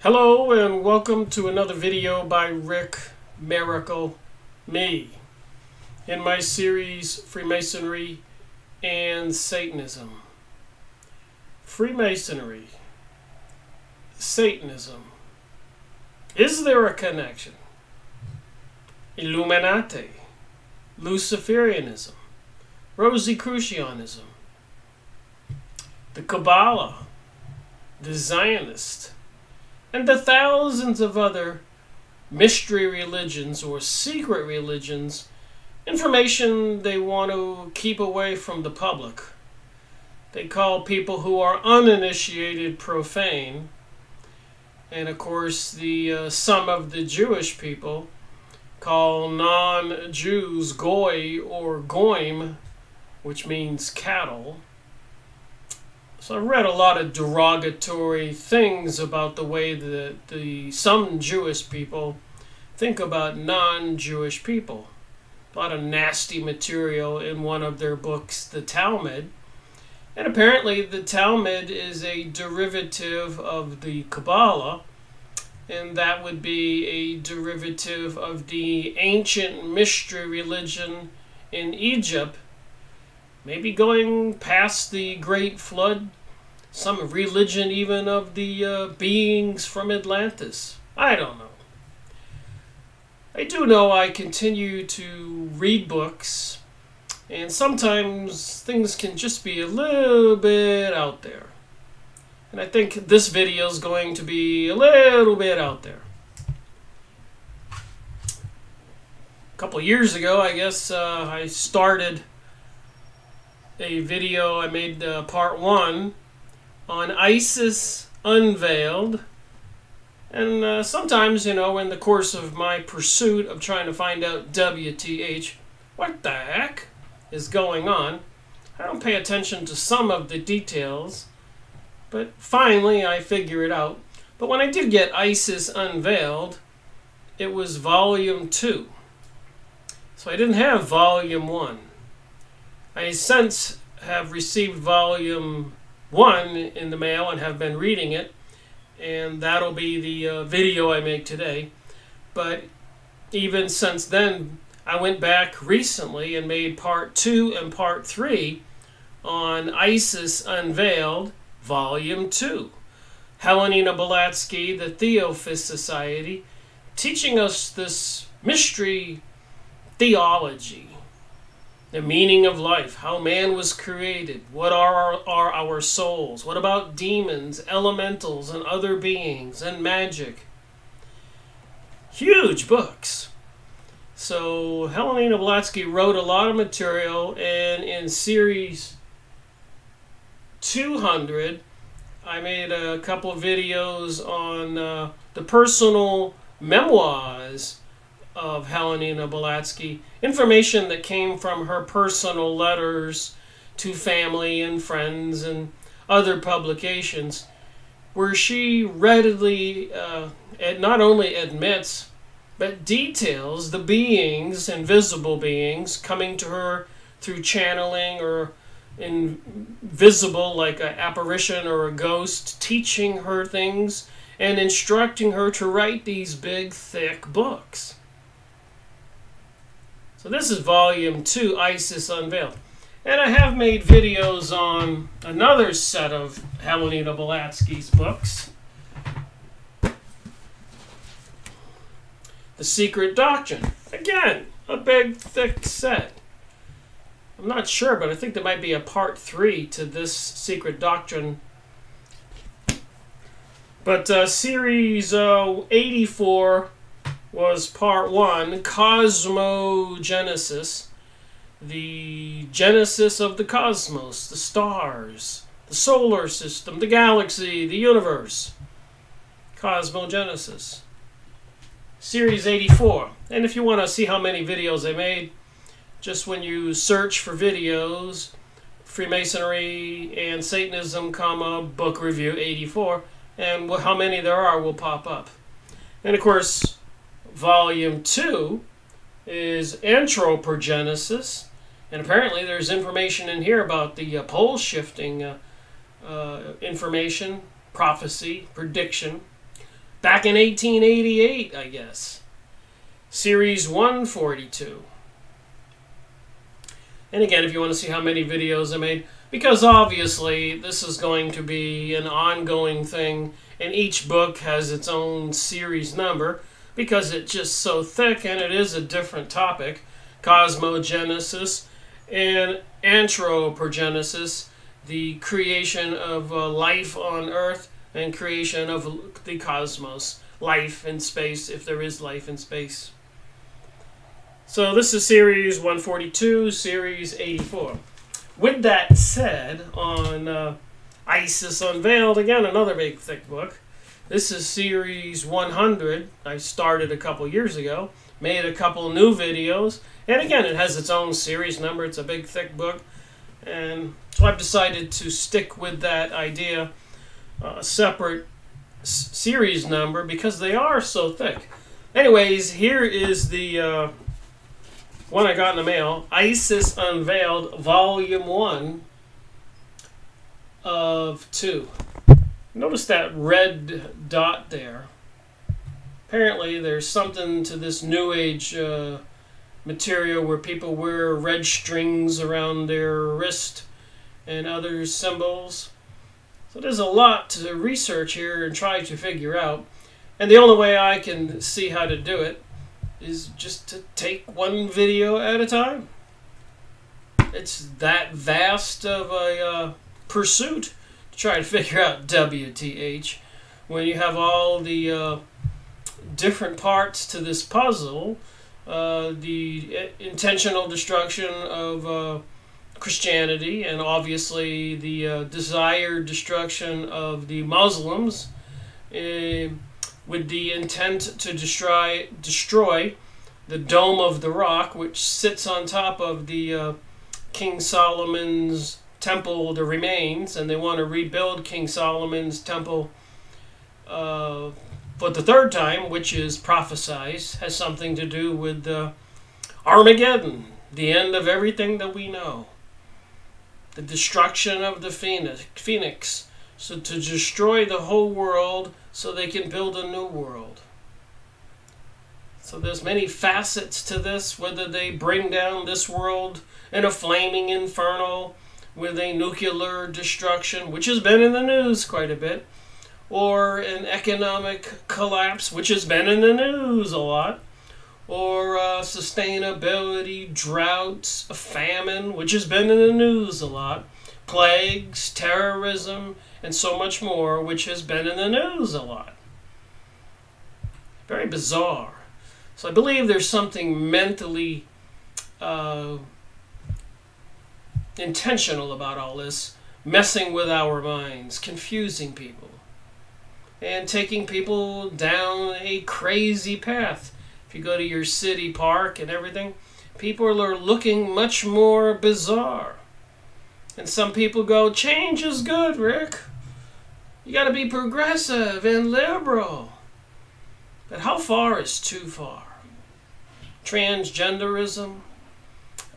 Hello and welcome to another video by Rick Miracle Me in my series Freemasonry and Satanism. Freemasonry, Satanism. Is there a connection? Illuminati, Luciferianism, Rosicrucianism, the Kabbalah, the Zionist, and the thousands of other mystery religions or secret religions, information they want to keep away from the public. They call people who are uninitiated profane, and of course some of the Jewish people call non-Jews goy or goyim, which means cattle. So I read a lot of derogatory things about the way that some Jewish people think about non-Jewish people. A lot of nasty material in one of their books, the Talmud. And apparently the Talmud is a derivative of the Kabbalah, and that would be a derivative of the ancient mystery religion in Egypt, maybe going past the Great Flood, some religion even of the beings from Atlantis. I don't know. I do know I continue to read books, and sometimes things can just be a little bit out there. And I think this video is going to be a little bit out there. A couple years ago, I guess, I started a video. I made part 1 on ISIS Unveiled, and sometimes, you know, in the course of my pursuit of trying to find out WTH, what the heck is going on, I don't pay attention to some of the details, but finally I figure it out. But when I did get ISIS Unveiled, it was volume 2, so I didn't have volume 1. I since have received volume 1 in the mail and have been reading it, and that'll be the video I make today. But even since then, I went back recently and made part 2 and part 3 on ISIS Unveiled, volume 2. Helena Blavatsky, the Theosophist Society, teaching us this mystery theology. The meaning of life, how man was created, what are our souls, what about demons, elementals, and other beings, and magic. Huge books. So Helena Blavatsky wrote a lot of material, and in series 200, I made a couple of videos on the personal memoirs of Helena Blavatsky, information that came from her personal letters to family and friends and other publications, where she readily not only admits but details the beings, invisible beings, coming to her through channeling or invisible, like an apparition or a ghost, teaching her things and instructing her to write these big, thick books. So this is volume 2, ISIS Unveiled. And I have made videos on another set of Helena Blavatsky's books. The Secret Doctrine. Again, a big, thick set. I'm not sure, but I think there might be a part 3 to this Secret Doctrine. But series 84 was part 1, Cosmogenesis, the genesis of the cosmos, the stars, the solar system, the galaxy, the universe. Cosmogenesis. Series 84. And if you want to see how many videos I made, just when you search for videos, Freemasonry and Satanism, book review 84, and how many there are will pop up. And of course, Volume 2 is Anthropogenesis, and apparently there's information in here about the pole shifting information, prophecy, prediction, back in 1888, I guess. Series 142. And again, if you want to see how many videos I made, because obviously this is going to be an ongoing thing, and each book has its own series number, because it's just so thick and it is a different topic. Cosmogenesis and anthropogenesis, the creation of life on Earth and creation of the cosmos, life in space, if there is life in space. So this is series 142, series 84. With that said, on Isis Unveiled, again, another big thick book. This is series 100. I started a couple years ago, made a couple new videos, and again, it has its own series number. It's a big thick book, and so I've decided to stick with that idea, a separate series number, because they are so thick. Anyways, here is the one I got in the mail, Isis Unveiled, Volume 1 of 2. Notice that red dot there. Apparently there's something to this New Age material where people wear red strings around their wrist and other symbols. So there's a lot to research here and try to figure out. And the only way I can see how to do it is just to take one video at a time. It's that vast of a pursuit to try to figure out WTH when you have all the different parts to this puzzle. The intentional destruction of Christianity, and obviously the desired destruction of the Muslims, with the intent to destroy the Dome of the Rock, which sits on top of the King Solomon's temple, the remains, and they want to rebuild King Solomon's temple for the third time, which is prophesied, has something to do with Armageddon, the end of everything that we know, the destruction of the phoenix, so to destroy the whole world so they can build a new world. So there's many facets to this, whether they bring down this world in a flaming inferno with a nuclear destruction, which has been in the news quite a bit, or an economic collapse, which has been in the news a lot, or sustainability, droughts, a famine, which has been in the news a lot, plagues, terrorism, and so much more, which has been in the news a lot. Very bizarre. So I believe there's something mentally intentional about all this, messing with our minds, confusing people, and taking people down a crazy path. If you go to your city park and everything, people are looking much more bizarre. And some people go, change is good, Rick. You got to be progressive and liberal. But how far is too far? Transgenderism,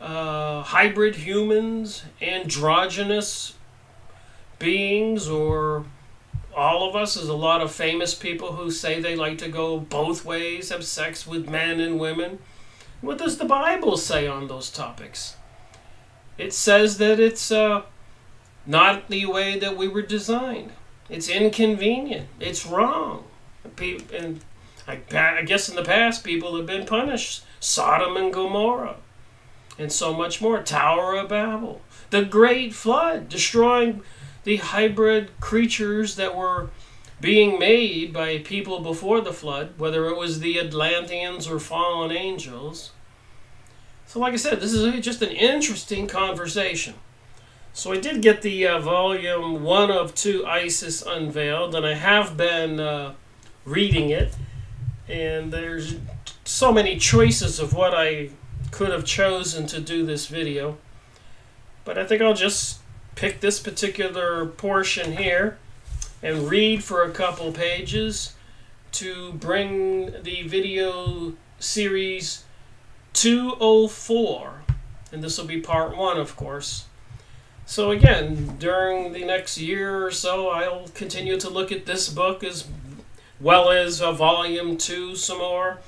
hybrid humans, androgynous beings, or all of us. There's a lot of famous people who say they like to go both ways, have sex with men and women. What does the Bible say on those topics? It says that it's not the way that we were designed. It's inconvenient. It's wrong. And I guess in the past people have been punished. Sodom and Gomorrah. And so much more. Tower of Babel. The Great Flood, destroying the hybrid creatures that were being made by people before the flood, whether it was the Atlanteans or fallen angels. So like I said, this is just an interesting conversation. So I did get the volume 1 of 2 Isis Unveiled, and I have been reading it. And there's so many choices of what I could have chosen to do this video. But I think I'll just pick this particular portion here and read for a couple pages to bring the video series 204, and this will be part 1, of course. So again, during the next year or so, I'll continue to look at this book as well as Volume 2 some more,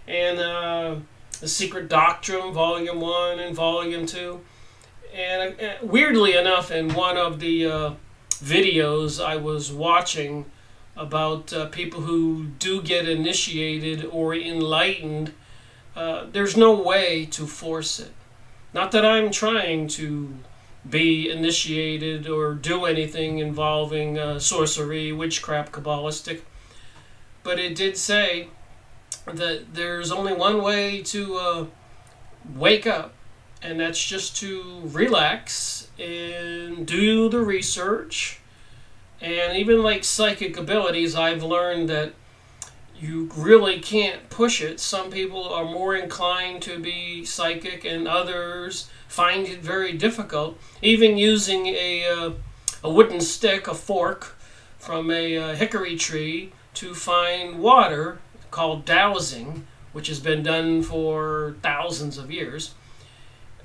and The Secret Doctrine, Volume 1 and Volume 2. And weirdly enough, in one of the videos I was watching about people who do get initiated or enlightened, there's no way to force it. Not that I'm trying to be initiated or do anything involving sorcery, witchcraft, Kabbalistic, but it did say that there's only one way to wake up, and that's just to relax and do the research. And even like psychic abilities, I've learned that you really can't push it. Some people are more inclined to be psychic, and others find it very difficult. Even using a wooden stick, a fork, from a hickory tree to find water, called dowsing, which has been done for thousands of years.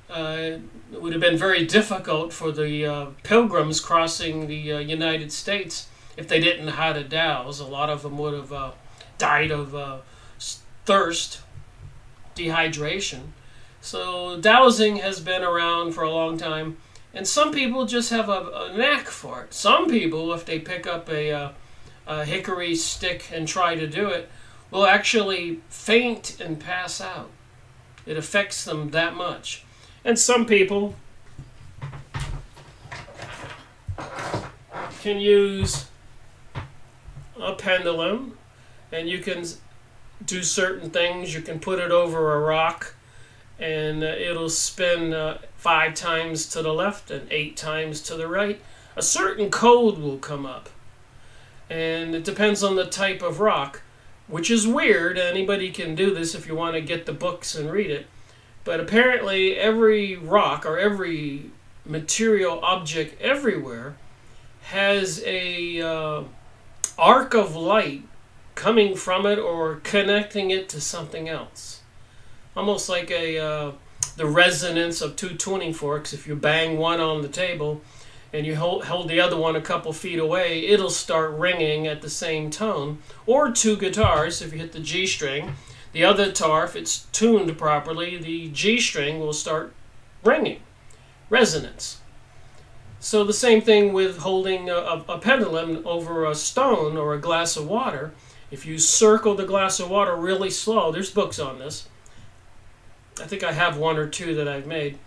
It would have been very difficult for the pilgrims crossing the United States if they didn't know how to douse. A lot of them would have died of thirst, dehydration. So dowsing has been around for a long time, and some people just have a knack for it. Some people, if they pick up a hickory stick and try to do it, will actually faint and pass out. It affects them that much. And some people can use a pendulum, and you can do certain things. You can put it over a rock, and it'll spin 5 times to the left and 8 times to the right. A certain code will come up, and it depends on the type of rock, which is weird. Anybody can do this if you want to get the books and read it. But apparently every rock or every material object everywhere has a arc of light coming from it or connecting it to something else. Almost like the resonance of 2 tuning forks. If you bang one on the table and you hold the other one a couple feet away, it'll start ringing at the same tone. Or 2 guitars, if you hit the G string, the other guitar, if it's tuned properly, the G string will start ringing. Resonance. So the same thing with holding a pendulum over a stone or a glass of water. If you circle the glass of water really slow, there's books on this. I think I have 1 or 2 that I've made.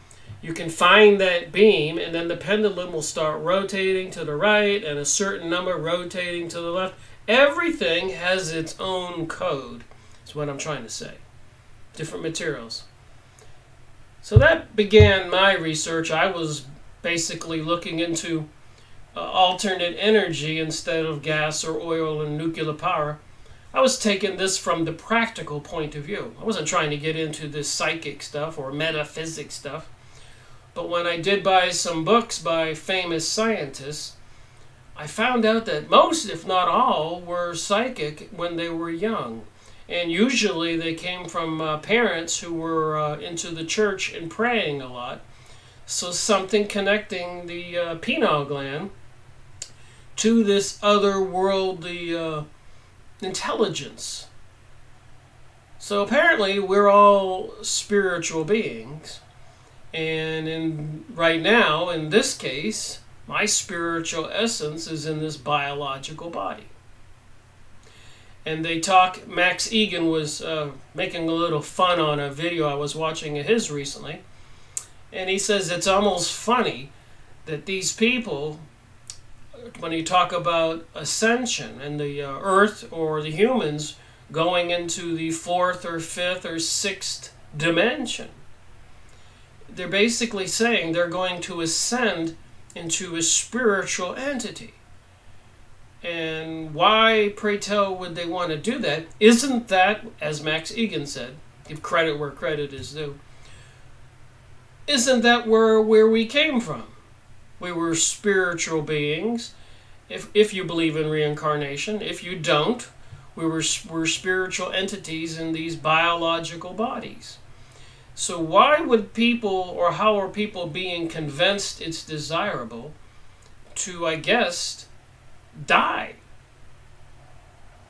You can find that beam, and then the pendulum will start rotating to the right and a certain number rotating to the left. Everything has its own code. That's what I'm trying to say. Different materials. So that began my research. I was basically looking into alternate energy instead of gas or oil and nuclear power. I was taking this from the practical point of view. I wasn't trying to get into this psychic stuff or metaphysics stuff. But when I did buy some books by famous scientists, I found out that most, if not all, were psychic when they were young. And usually they came from parents who were into the church and praying a lot. So something connecting the pineal gland to this otherworldly intelligence. So apparently we're all spiritual beings. And right now, in this case, my spiritual essence is in this biological body. And they talk, Max Egan was making a little fun on a video I was watching of his recently. And he says it's almost funny that these people, when you talk about ascension and the earth or the humans going into the 4th or 5th or 6th dimension, they're basically saying they're going to ascend into a spiritual entity. And why, pray tell, would they want to do that? Isn't that, as Max Egan said, give credit where credit is due, isn't that where we came from? We were spiritual beings, if you believe in reincarnation. If you don't, we're spiritual entities in these biological bodies. So why would people, or how are people being convinced it's desirable to, I guess, die,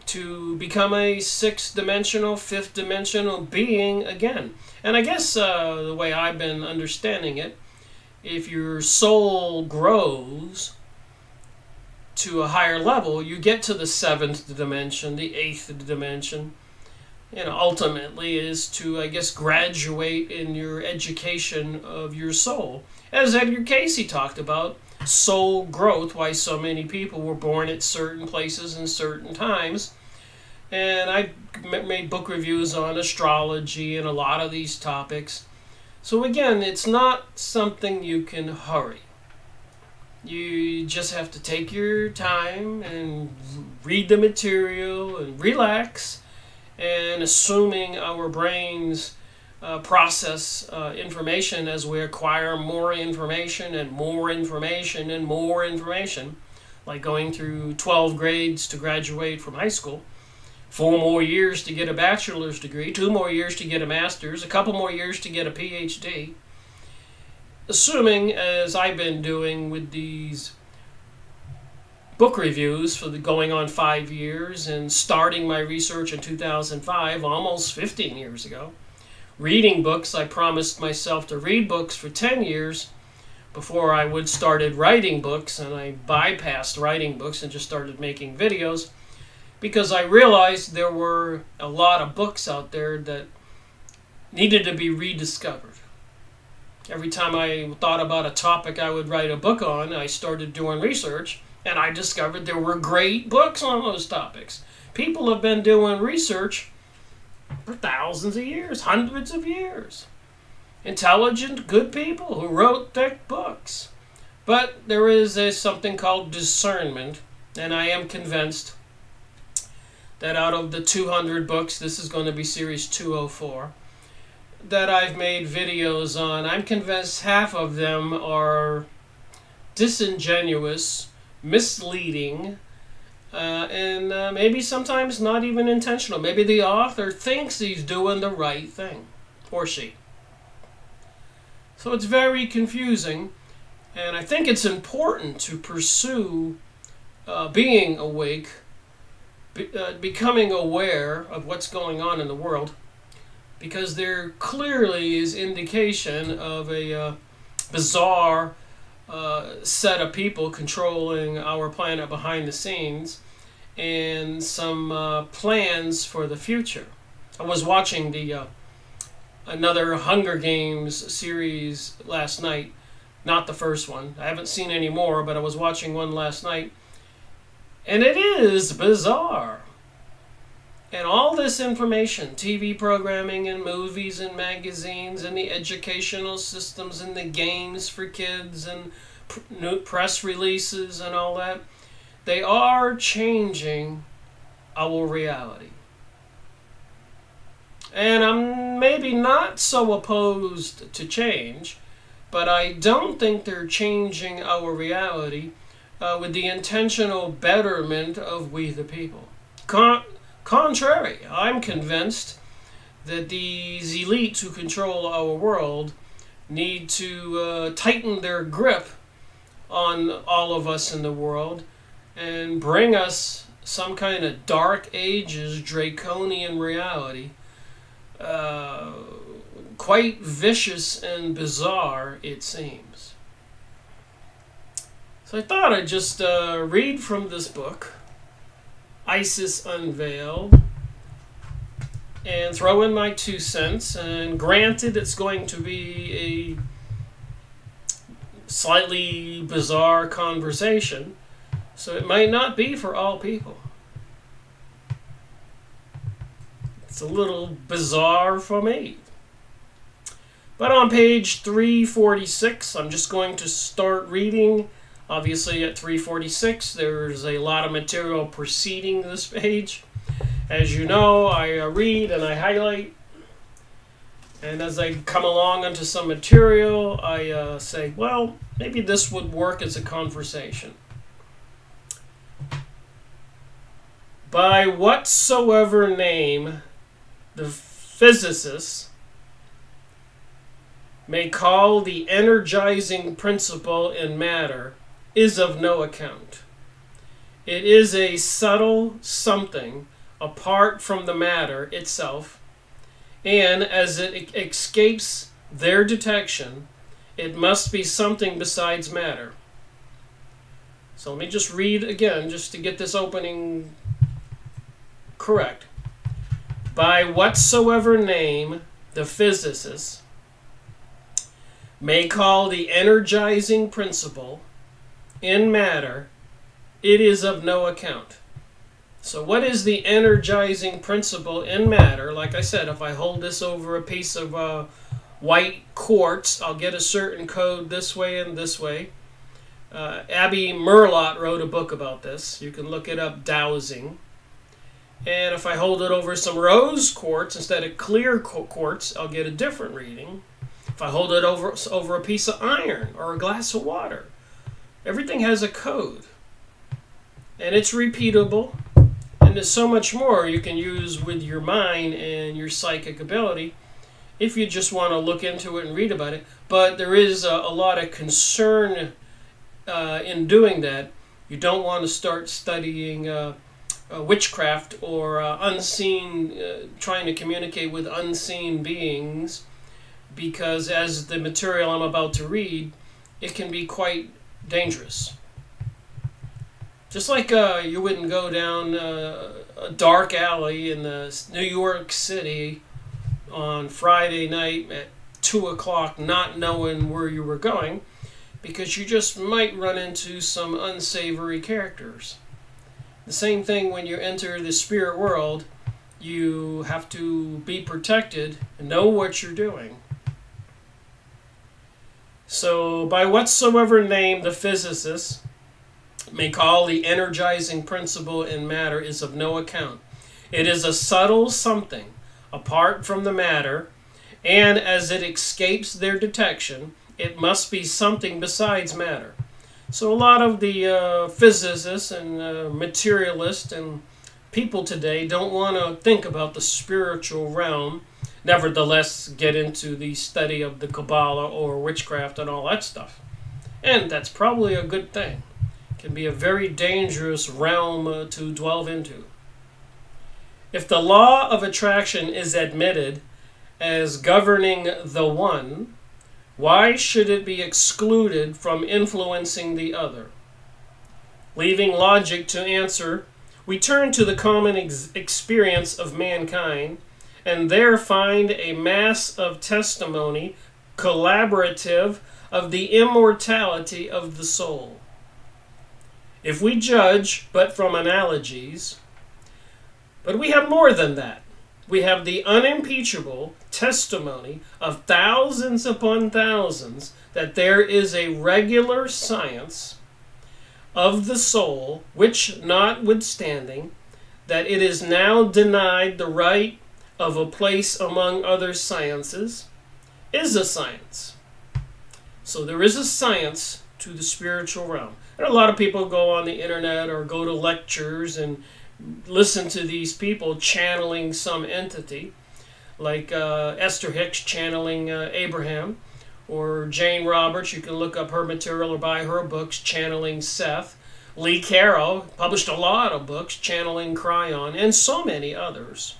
to become a sixth-dimensional, fifth-dimensional being again. And I guess the way I've been understanding it, if your soul grows to a higher level, you get to the seventh dimension, the eighth dimension, ultimately is to, I guess, graduate in your education of your soul. As Edgar Cayce talked about, soul growth, why so many people were born at certain places and certain times. And I made book reviews on astrology and a lot of these topics. So again, it's not something you can hurry. You just have to take your time and read the material and relax. And assuming our brains process information as we acquire more information and more information and more information, like going through 12 grades to graduate from high school, 4 more years to get a bachelor's degree, 2 more years to get a master's, a couple more years to get a PhD. Assuming, as I've been doing with these book reviews for going on 5 years and starting my research in 2005, almost 15 years ago, reading books, I promised myself to read books for 10 years before I would started writing books, and I bypassed writing books and just started making videos, because I realized there were a lot of books out there that needed to be rediscovered. Every time I thought about a topic I would write a book on, I started doing research, and I discovered there were great books on those topics. People have been doing research for thousands of years, hundreds of years. Intelligent, good people who wrote thick books. But there is something called discernment, and I am convinced that out of the 200 books, this is going to be series 204, that I've made videos on, I'm convinced half of them are disingenuous, misleading, and maybe sometimes not even intentional. Maybe the author thinks he's doing the right thing, or she. So it's very confusing, and I think it's important to pursue being awake, becoming aware of what's going on in the world, because there clearly is indication of a bizarre set of people controlling our planet behind the scenes, and some plans for the future. I was watching the another Hunger Games series last night, not the first one. I haven't seen any more, but I was watching one last night, and it is bizarre. And all this information, TV programming and movies and magazines and the educational systems and the games for kids and press releases and all that, they are changing our reality. And I'm maybe not so opposed to change, but I don't think they're changing our reality with the intentional betterment of we the people. Contrary, I'm convinced that these elites who control our world need to tighten their grip on all of us in the world and bring us some kind of dark ages, draconian reality, quite vicious and bizarre, it seems. So I thought I'd just read from this book, ISIS Unveiled, and throw in my 2 cents. And granted, it's going to be a slightly bizarre conversation, so it might not be for all people. It's a little bizarre for me. But on page 346, I'm just going to start reading. Obviously at 346, there's a lot of material preceding this page. As you know, I read and I highlight. And as I come along onto some material, I say, well, maybe this would work as a conversation. By whatsoever name the physicists may call the energizing principle in matter is of no account. It is a subtle something apart from the matter itself, and as it escapes their detection, it must be something besides matter. So let me just read again, just to get this opening correct. By whatsoever name the physicists may call the energizing principle in matter, it is of no account. So what is the energizing principle in matter? Like I said, if I hold this over a piece of white quartz, I'll get a certain code this way and this way. Abby Merlot wrote a book about this. You can look it up, dowsing. And if I hold it over some rose quartz instead of clear quartz, I'll get a different reading. If I hold it over a piece of iron or a glass of water, everything has a code. And it's repeatable. And there's so much more you can use with your mind and your psychic ability if you just want to look into it and read about it. But there is a lot of concern in doing that. You don't want to start studying witchcraft or unseen, trying to communicate with unseen beings, because as the material I'm about to read, it can be quite dangerous. Just like you wouldn't go down a dark alley in New York City on Friday night at 2 o'clock not knowing where you were going, because you just might run into some unsavory characters. The same thing when you enter the spirit world, you have to be protected and know what you're doing. So, by whatsoever name the physicists may call the energizing principle in matter is of no account. It is a subtle something apart from the matter, and as it escapes their detection, it must be something besides matter. So a lot of the physicists and materialists and people today don't want to think about the spiritual realm, nevertheless get into the study of the Kabbalah or witchcraft and all that stuff. And that's probably a good thing. It can be a very dangerous realm to delve into. If the law of attraction is admitted as governing the one, why should it be excluded from influencing the other? Leaving logic to answer, we turn to the common experience of mankind, and there find a mass of testimony collaborative of the immortality of the soul. If we judge but from analogies, but we have more than that. We have the unimpeachable testimony of thousands upon thousands that there is a regular science of the soul, which, notwithstanding that it is now denied the right of a place among other sciences, is a science. So there is a science to the spiritual realm. And a lot of people go on the internet or go to lectures and listen to these people channeling some entity, like Esther Hicks channeling Abraham, or Jane Roberts. You can look up her material or buy her books channeling Seth. Lee Carroll published a lot of books channeling Cryon, and so many others.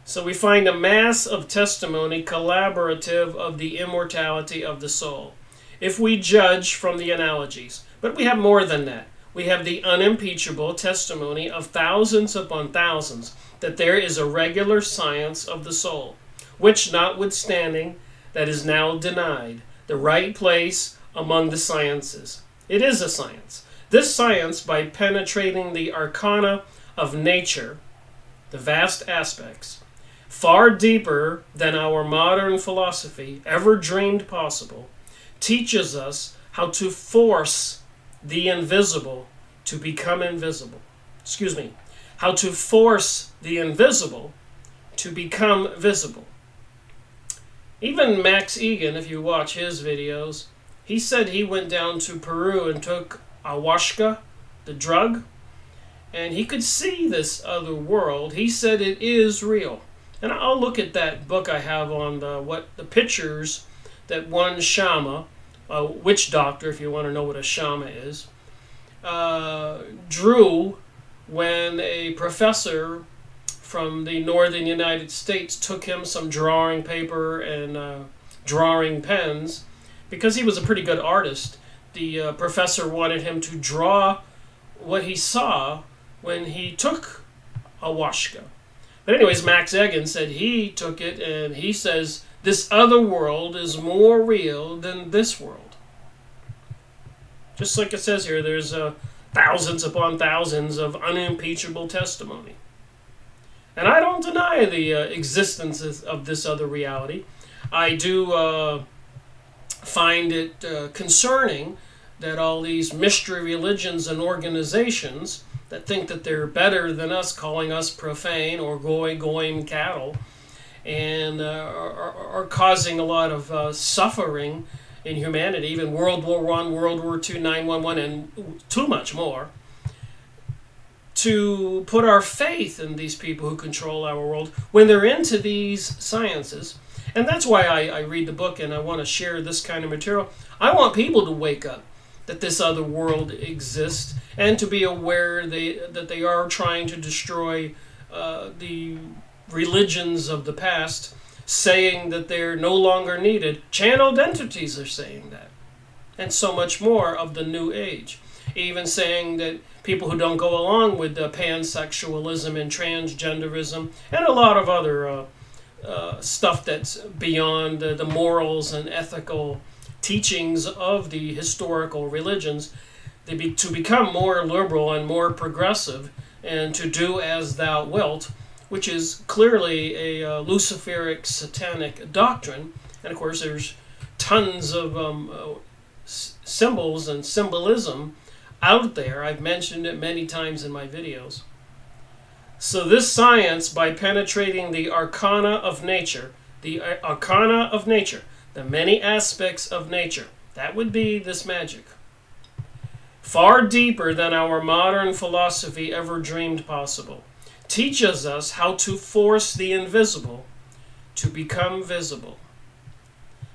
So we find a mass of testimony collaborative of the immortality of the soul, if we judge from the analogies. But we have more than that. We have the unimpeachable testimony of thousands upon thousands that there is a regular science of the soul, which, notwithstanding that is now denied the right place among the sciences. It is a science. This science, by penetrating the arcana of nature, the vast aspects, far deeper than our modern philosophy ever dreamed possible, teaches us how to force the invisible to become invisible. How to force the invisible to become visible. Even Max Egan, if you watch his videos, he said he went down to Peru and took ayahuasca, the drug, and he could see this other world. He said it is real. And I'll look at that book I have on the pictures that one Shama, a witch doctor, if you want to know what a Shama is, drew when a professor from the northern United States took him some drawing paper and drawing pens. Because he was a pretty good artist, the professor wanted him to draw what he saw when he took ayahuasca. But anyways, Max Egan said he took it, and he says this other world is more real than this world. Just like it says here, there's thousands upon thousands of unimpeachable testimony. And I don't deny the existence of this other reality. I do find it concerning that all these mystery religions and organizations that think that they're better than us, calling us profane or goyim cattle, and are causing a lot of suffering in humanity, even World War I, World War II, 9/11, and too much more, to put our faith in these people who control our world when they're into these sciences. And that's why I read the book and I want to share this kind of material. I want people to wake up that this other world exists and to be aware that they are trying to destroy the religions of the past, saying that they're no longer needed. Channeled entities are saying that. And so much more of the New Age. Even saying that people who don't go along with pansexualism and transgenderism and a lot of other stuff that's beyond the morals and ethical teachings of the historical religions, to become more liberal and more progressive and to do as thou wilt, which is clearly a Luciferic satanic doctrine. And of course there's tons of symbols and symbolism out there. I've mentioned it many times in my videos. So this science, by penetrating the arcana of nature, the many aspects of nature, that would be this magic, far deeper than our modern philosophy ever dreamed possible, teaches us how to force the invisible to become visible.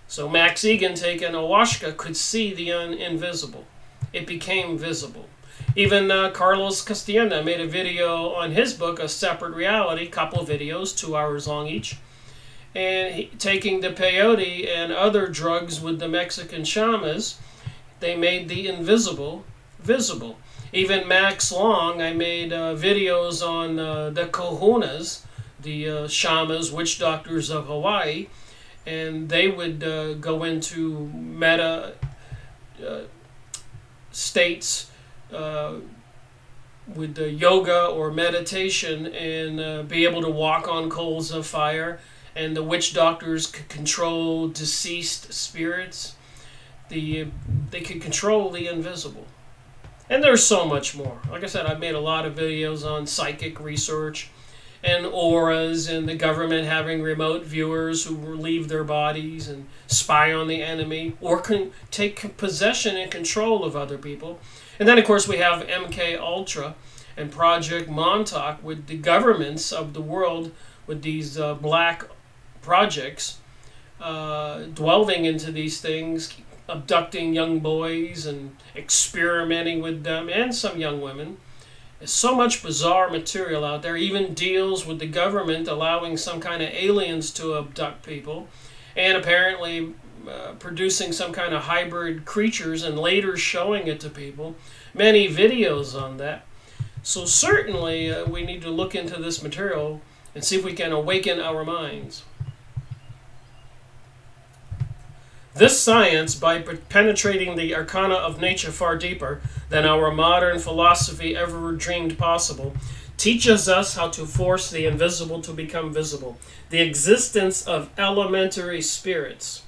So Max Egan, taking ayahuasca, could see the invisible. It became visible. Even Carlos Castienda made a video on his book, A Separate Reality, couple videos, 2 hours long each, and taking the peyote and other drugs with the Mexican shamans, they made the invisible visible. Even Max Long, I made videos on the kahunas, the shamans, witch doctors of Hawaii, and they would go into meta states with the yoga or meditation and be able to walk on coals of fire. And the witch doctors could control deceased spirits. They could control the invisible. And there's so much more. Like I said, I've made a lot of videos on psychic research and auras and the government having remote viewers who leave their bodies and spy on the enemy or can take possession and control of other people. And then, of course, we have MK Ultra and Project Montauk with the governments of the world with these black projects delving into these things, abducting young boys and experimenting with them and some young women. There's so much bizarre material out there, even deals with the government allowing some kind of aliens to abduct people and apparently producing some kind of hybrid creatures and later showing it to people. Many videos on that. So certainly we need to look into this material and see if we can awaken our minds. This science, by penetrating the arcana of nature far deeper than our modern philosophy ever dreamed possible, teaches us how to force the invisible to become visible, the existence of elementary spirits,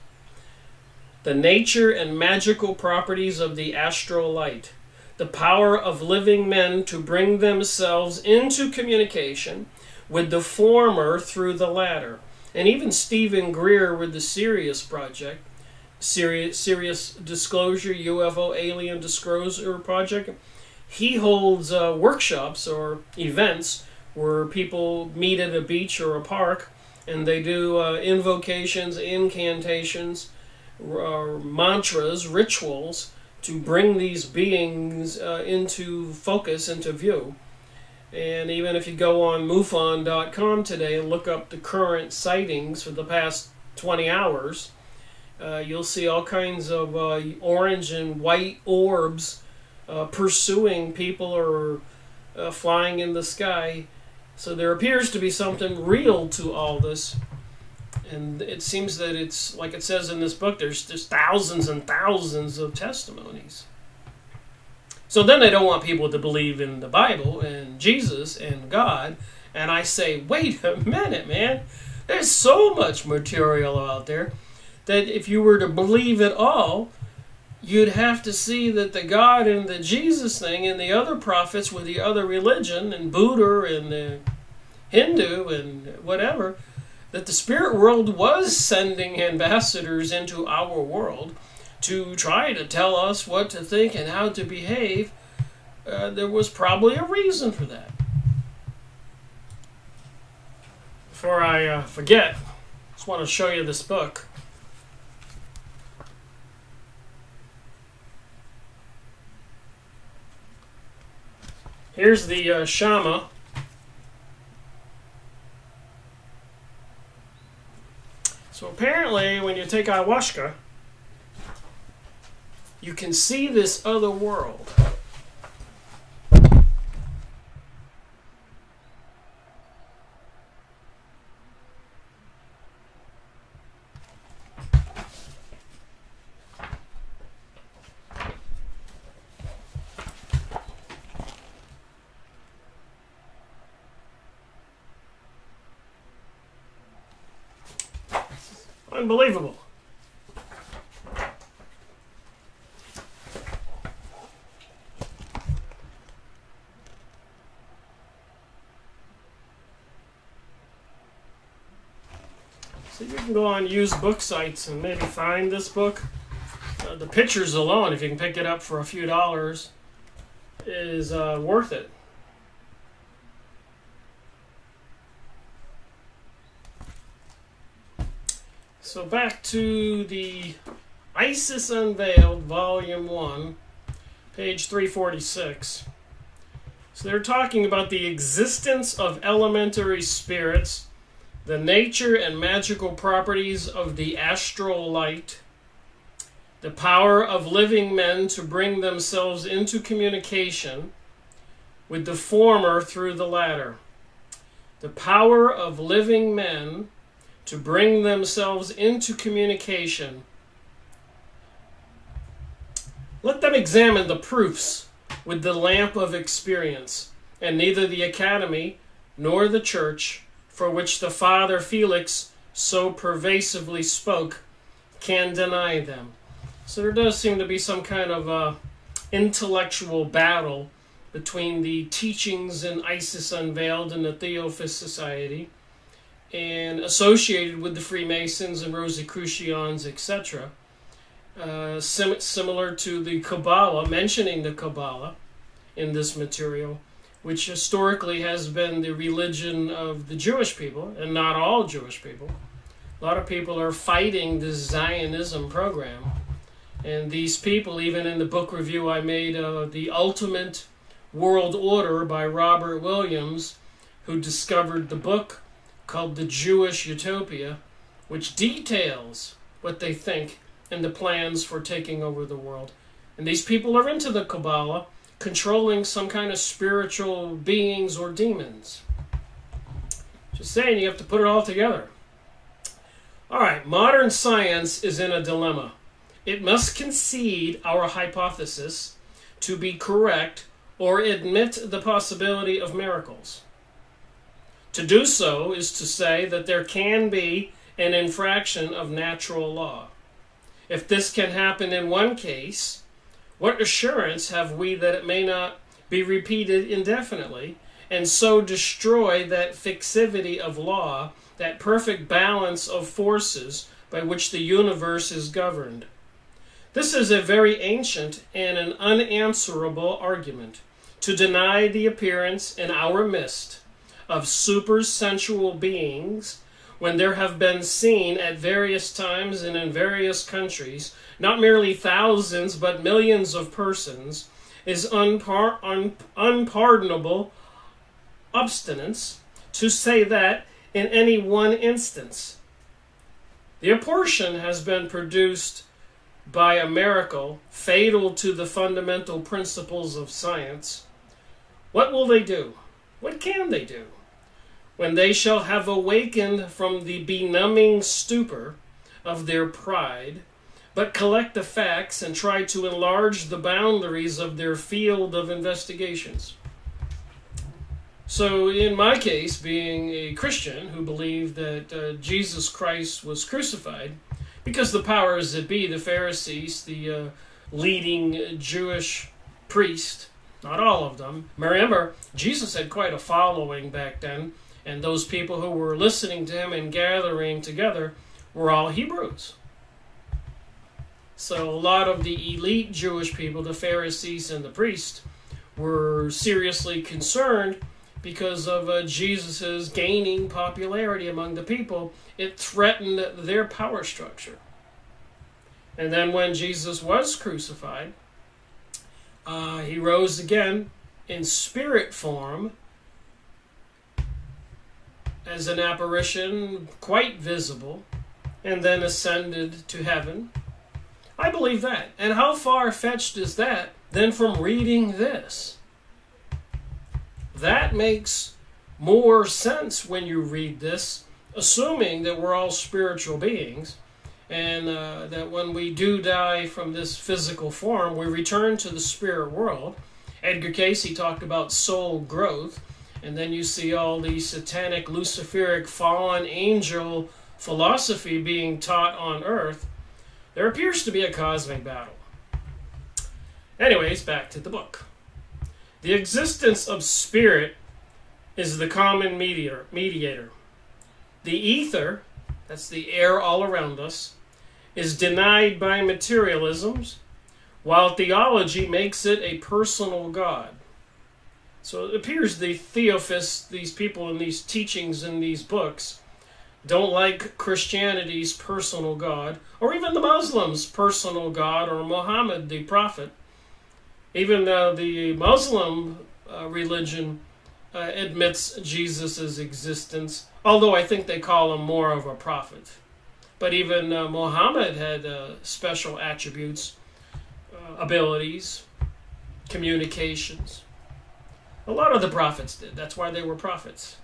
the nature and magical properties of the astral light, the power of living men to bring themselves into communication with the former through the latter. And even Stephen Greer with the Sirius Project, Sirius Disclosure, UFO Alien Disclosure Project, he holds workshops or events where people meet at a beach or a park and they do invocations, incantations, mantras, rituals to bring these beings into focus, into view. And even if you go on MUFON.com today and look up the current sightings for the past 20 hours, you'll see all kinds of orange and white orbs pursuing people or flying in the sky. So there appears to be something real to all this. And it seems that it's, like it says in this book, there's thousands and thousands of testimonies. So then they don't want people to believe in the Bible and Jesus and God. And I say, wait a minute, man. There's so much material out there that if you were to believe it all, you'd have to see that the God and the Jesus thing and the other prophets with the other religion and Buddha and the Hindu and whatever, that the spirit world was sending ambassadors into our world to try to tell us what to think and how to behave. There was probably a reason for that. Before I forget, I just want to show you this book. Here's the Shama. So apparently when you take ayahuasca, you can see this other world. Unbelievable. So you can go on used book sites and maybe find this book. The pictures alone, if you can pick it up for a few dollars, is worth it. So back to the Isis Unveiled, Volume 1, page 346. So they're talking about the existence of elementary spirits, the nature and magical properties of the astral light, the power of living men to bring themselves into communication with the former through the latter, the power of living men to bring themselves into communication. Let them examine the proofs with the lamp of experience, and neither the Academy nor the Church, for which the Father Felix so pervasively spoke, can deny them. So there does seem to be some kind of intellectual battle between the teachings in Isis Unveiled and the Theophist Society, and associated with the Freemasons and Rosicrucians, etc. Similar to the Kabbalah, mentioning the Kabbalah in this material, which historically has been the religion of the Jewish people, and not all Jewish people. A lot of people are fighting this Zionism program. And these people, even in the book review I made of The Ultimate World Order by Robert Williams, who discovered the book called The Jewish Utopia, which details what they think and the plans for taking over the world. And these people are into the Kabbalah, controlling some kind of spiritual beings or demons. Just saying, you have to put it all together. All right, modern science is in a dilemma. It must concede our hypothesis to be correct or admit the possibility of miracles. To do so is to say that there can be an infraction of natural law. If this can happen in one case, what assurance have we that it may not be repeated indefinitely, and so destroy that fixity of law, that perfect balance of forces by which the universe is governed? This is a very ancient and an unanswerable argument, to deny the appearance in our midst of supersensual beings when there have been seen at various times and in various countries, not merely thousands but millions of persons, is unpardonable obstinance to say that in any one instance the abortion has been produced by a miracle fatal to the fundamental principles of science. What will they do? What can they do? When they shall have awakened from the benumbing stupor of their pride, but collect the facts and try to enlarge the boundaries of their field of investigations. So in my case, being a Christian who believed that Jesus Christ was crucified, because the powers that be, the Pharisees, the leading Jewish priest, not all of them. Remember, Jesus had quite a following back then, and those people who were listening to him and gathering together were all Hebrews. So a lot of the elite Jewish people, the Pharisees and the priests, were seriously concerned because of Jesus' gaining popularity among the people. It threatened their power structure. And then when Jesus was crucified, he rose again in spirit form as an apparition, quite visible, and then ascended to heaven. I believe that. And how far-fetched is that than from reading this? That makes more sense when you read this, assuming that we're all spiritual beings, and that when we do die from this physical form, we return to the spirit world. Edgar Cayce talked about soul growth, and then you see all the satanic, luciferic, fallen angel philosophy being taught on earth. There appears to be a cosmic battle. Anyways, back to the book. The existence of spirit is the common mediator. The ether, that's the air all around us, is denied by materialisms, while theology makes it a personal God. So it appears the theophists, these people in these teachings in these books, don't like Christianity's personal God, or even the Muslims' personal God, or Muhammad, the prophet. Even the Muslim religion admits Jesus' existence, although I think they call him more of a prophet. But even Muhammad had special attributes, abilities, communications. A lot of the prophets did. That's why they were prophets.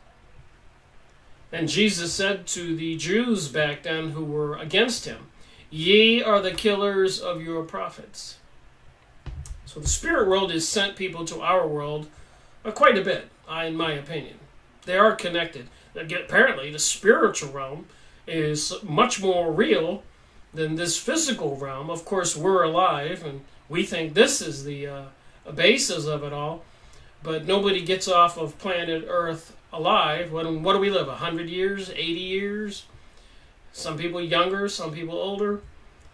And Jesus said to the Jews back then who were against him, "Ye are the killers of your prophets." So the spirit world has sent people to our world quite a bit, in my opinion. They are connected. Apparently, the spiritual realm is much more real than this physical realm. Of course, we're alive, and we think this is the basis of it all. But nobody gets off of planet Earth alive. What do we live, 100 years, 80 years? Some people younger, some people older.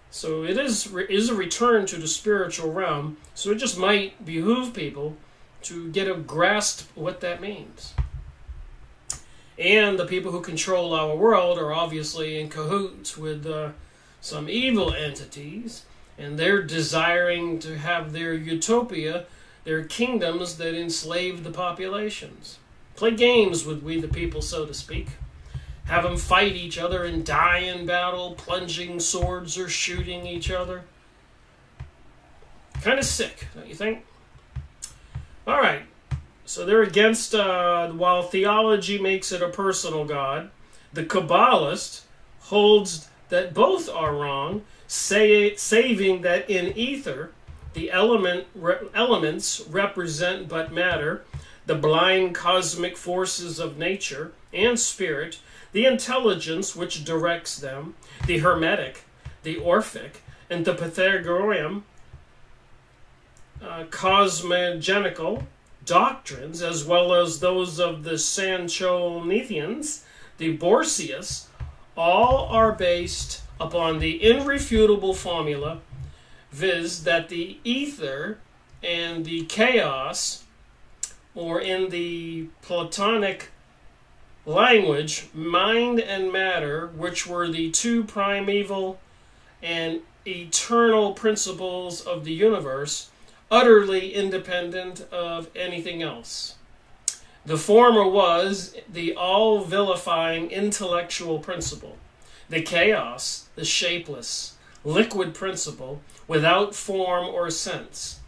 So it is a return to the spiritual realm. So it just might behoove people to get a grasp what that means. And the people who control our world are obviously in cahoots with some evil entities, and they're desiring to have their utopia, their kingdoms that enslave the populations. Play games with we the people, so to speak. Have them fight each other and die in battle, plunging swords or shooting each other. Kind of sick, don't you think? All right. So they're against, while theology makes it a personal God, the Kabbalist holds that both are wrong, saving that in ether, the elements represent but matter, the blind cosmic forces of nature and spirit, the intelligence which directs them, the Hermetic, the Orphic, and the Pythagorean cosmogenical doctrines, as well as those of the Sanchonians, the Borsius, all are based upon the irrefutable formula, viz. That the ether and the chaos, or in the Platonic language, mind and matter, which were the two primeval and eternal principles of the universe, utterly independent of anything else. The former was the all-vilifying intellectual principle, the chaos, the shapeless, liquid principle, without form or sense,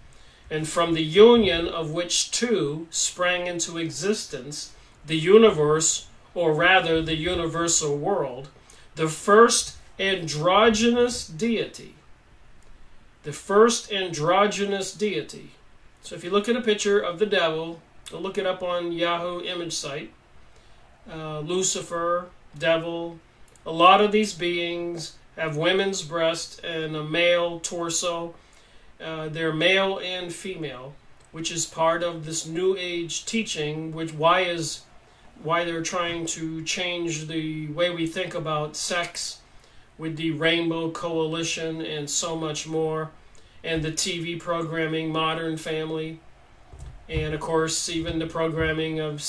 and from the union of which two sprang into existence the universe, or rather the universal world, the first androgynous deity. The first androgynous deity. So if you look at a picture of the devil, go look it up on Yahoo image site, Lucifer, devil, a lot of these beings have women's breasts and a male torso. They're male and female, which is part of this New Age teaching, why they're trying to change the way we think about sex with the Rainbow Coalition and so much more, and the TV programming Modern Family, and of course even the programming of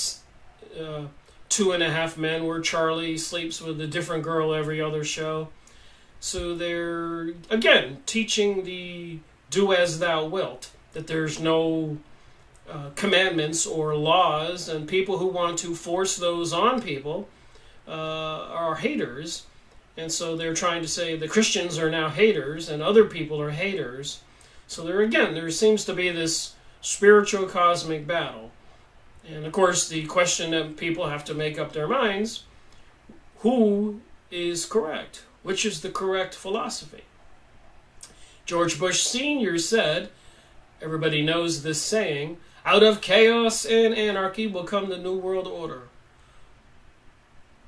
2.5 Men, where Charlie sleeps with a different girl every other show. So they're, again, teaching the do as thou wilt, that there's no commandments or laws, and people who want to force those on people are haters. And so they're trying to say the Christians are now haters and other people are haters. So there seems to be this spiritual cosmic battle. And of course the question that people have to make up their minds, who is correct? Which is the correct philosophy? George Bush Sr. said, everybody knows this saying, out of chaos and anarchy will come the New World Order.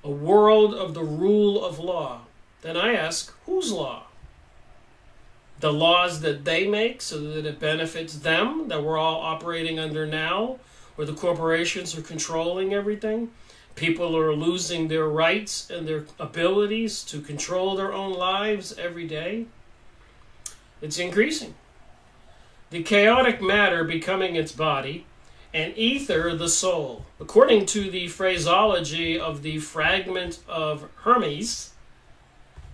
A world of the rule of law. Then I ask, whose law? The laws that they make so that it benefits them, that we're all operating under now, where the corporations are controlling everything. People are losing their rights and their abilities to control their own lives every day. It's increasing. The chaotic matter becoming its body, and ether the soul. According to the phraseology of the fragment of Hermes,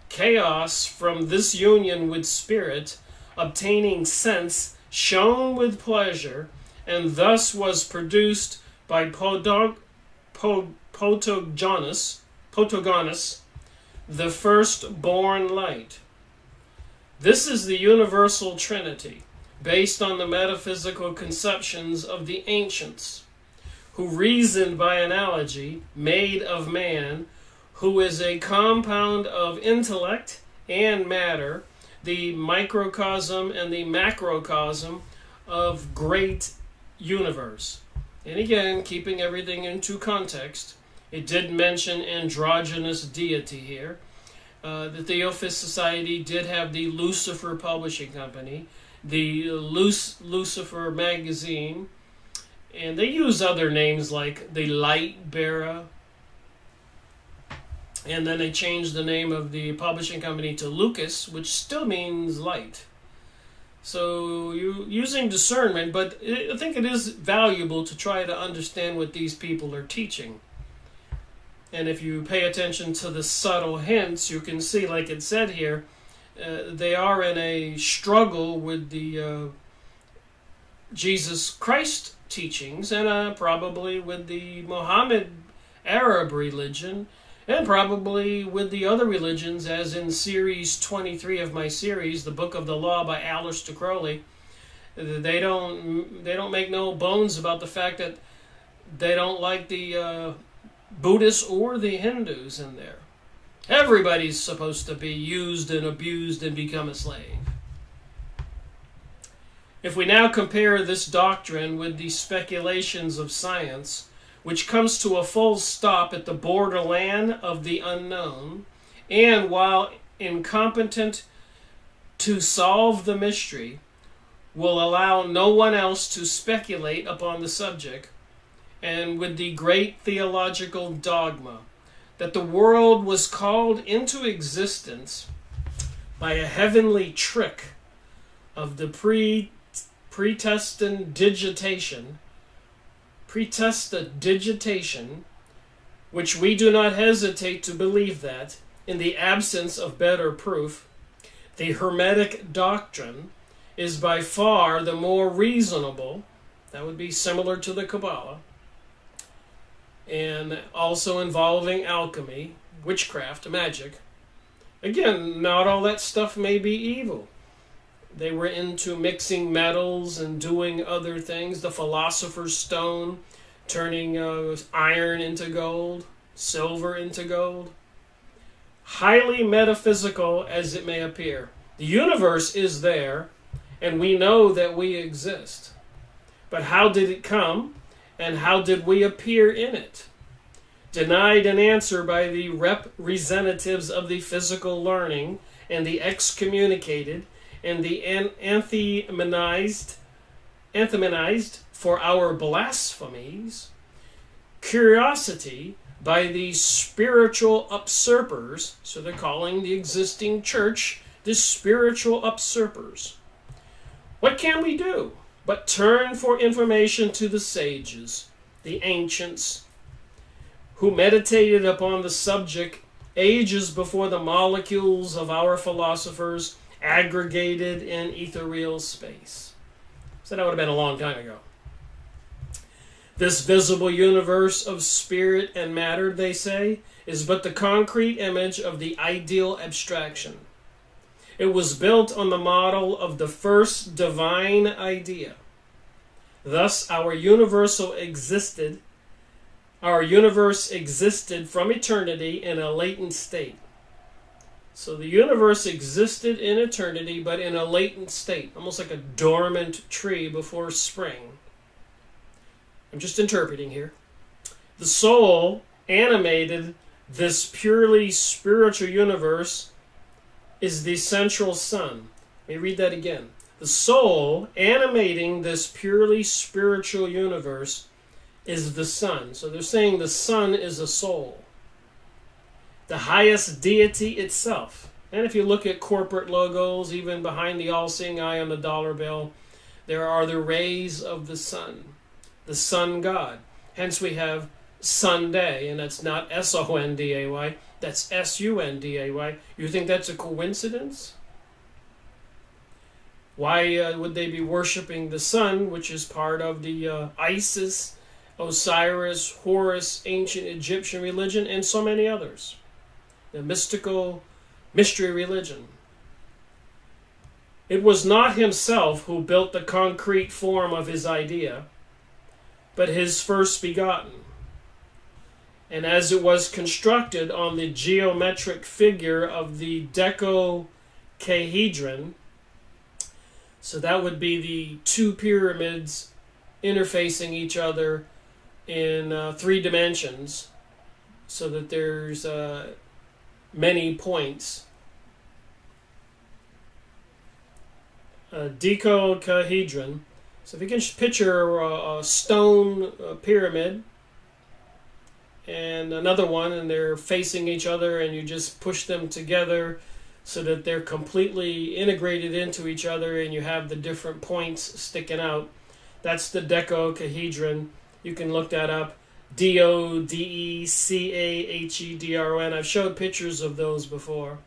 chaos from this union with spirit, obtaining sense, shone with pleasure, and thus was produced by Protogonus, the firstborn light. This is the universal trinity, based on the metaphysical conceptions of the ancients, who reasoned by analogy, made of man, who is a compound of intellect and matter, the microcosm and the macrocosm of great universe. And again, keeping everything into context, it did mention androgynous deity here. The Theophist Society did have the Lucifer Publishing Company, the Lucifer Magazine, and they use other names like the Light Bearer, and then they changed the name of the publishing company to Lucas, which still means light. So you're using discernment, but I think it is valuable to try to understand what these people are teaching. And if you pay attention to the subtle hints, you can see, like it said here, they are in a struggle with the Jesus Christ teachings, and probably with the Mohammed Arab religion, and probably with the other religions, as in series 23 of my series, The Book of the Law by Aleister Crowley. They don't make no bones about the fact that they don't like the Buddhists or the Hindus in there. Everybody's supposed to be used and abused and become a slave. If we now compare this doctrine with the speculations of science, which comes to a full stop at the borderland of the unknown, and while incompetent to solve the mystery, will allow no one else to speculate upon the subject, and with the great theological dogma that the world was called into existence by a heavenly trick of the protestidigitation, which we do not hesitate to believe that, in the absence of better proof, the Hermetic doctrine is by far the more reasonable. That would be similar to the Kabbalah, and also involving alchemy, witchcraft, magic. Again, not all that stuff may be evil. They were into mixing metals and doing other things. The philosopher's stone, turning iron into gold, silver into gold. Highly metaphysical as it may appear. The universe is there, and we know that we exist. But how did it come, and how did we appear in it? Denied an answer by the representatives of the physical learning, and the excommunicated, and the anthemonized for our blasphemies. Curiosity by the spiritual usurpers, so they're calling the existing church the spiritual usurpers. What can we do but turn for information to the sages, the ancients, who meditated upon the subject ages before the molecules of our philosophers aggregated in ethereal space? So that would have been a long time ago. This visible universe of spirit and matter, they say, is but the concrete image of the ideal abstraction. It was built on the model of the first divine idea. Thus, our universe existed from eternity in a latent state. So the universe existed in eternity, but in a latent state, almost like a dormant tree before spring. I'm just interpreting here. The soul animated this purely spiritual universe is the central sun. Let me read that again. The soul animating this purely spiritual universe is the sun. So they're saying the sun is a soul, the highest deity itself. And if you look at corporate logos, even behind the all-seeing eye on the dollar bill, there are the rays of the sun god. Hence we have Sunday, and that's not S-O-N-D-A-Y, that's S-U-N-D-A-Y. You think that's a coincidence? Why would they be worshiping the sun, which is part of the Isis, Osiris, Horus, ancient Egyptian religion, and so many others? The mystical mystery religion. It was not himself who built the concrete form of his idea, but his first begotten. And as it was constructed on the geometric figure of the dodecahedron, so that would be the two pyramids interfacing each other in 3 dimensions, so that there's many points. Dodecahedron. So if you can picture a stone pyramid and another one, and they're facing each other, and you just push them together so that they're completely integrated into each other, and you have the different points sticking out. That's the dodecahedron. You can look that up. D-O-D-E-C-A-H-E-D-R-O-N. I've showed pictures of those before.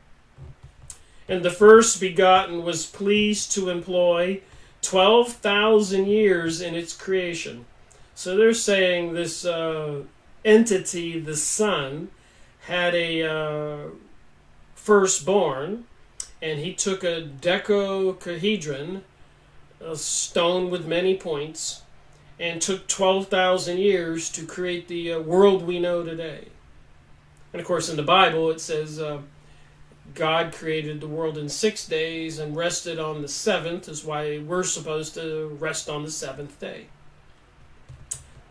And the first begotten was pleased to employ 12,000 years in its creation. So they're saying this entity, the sun, had a firstborn, and he took a dodecahedron, a stone with many points, and took 12,000 years to create the world we know today. And of course in the Bible it says God created the world in 6 days and rested on the 7th, is why we're supposed to rest on the 7th day.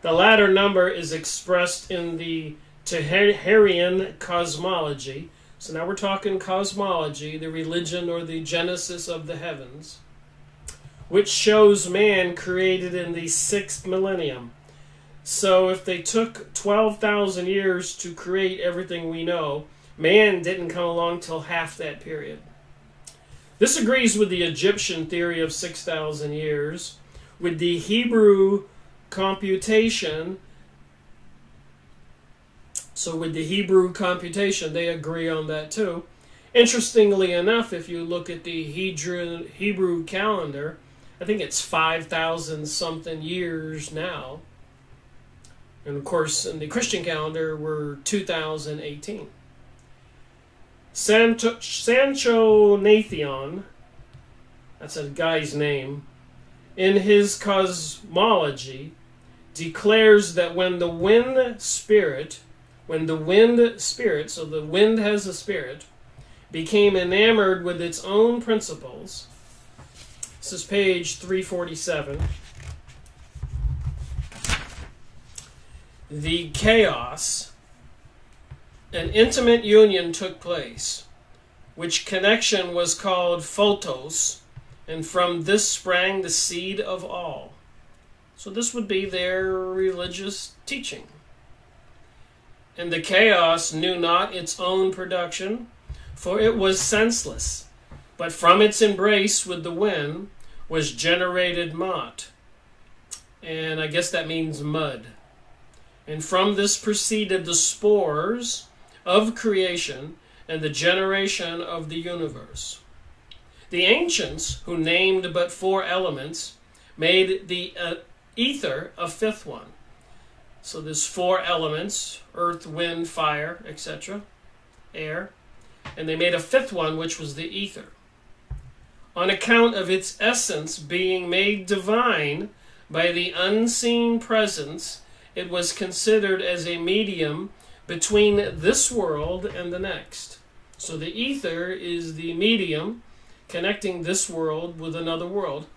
The latter number is expressed in the Taharian cosmology. So now we're talking cosmology, the religion or the genesis of the heavens, which shows man created in the 6th millennium. So if they took 12,000 years to create everything we know, man didn't come along till half that period. This agrees with the Egyptian theory of 6,000 years, with the Hebrew computation So with the Hebrew computation, they agree on that too. Interestingly enough, if you look at the Hebrew calendar, I think it's 5,000 something years now. And of course, in the Christian calendar, we're 2018. Sancho Nathan, that's a guy's name, in his cosmology, declares that when the wind spirit, so the wind has a spirit, became enamored with its own principles. This is page 347. The chaos, an intimate union took place, which connection was called photos, and from this sprang the seed of all. So this would be their religious teaching. And the chaos knew not its own production, for it was senseless, but from its embrace with the wind was generated mot. And I guess that means mud. And from this proceeded the spores of creation and the generation of the universe. The ancients, who named but 4 elements, made the ether a 5th one. So there's 4 elements: earth, wind, fire, etc., air. And they made a 5th one, which was the ether. On account of its essence being made divine by the unseen presence, it was considered as a medium between this world and the next. So the ether is the medium connecting this world with another world.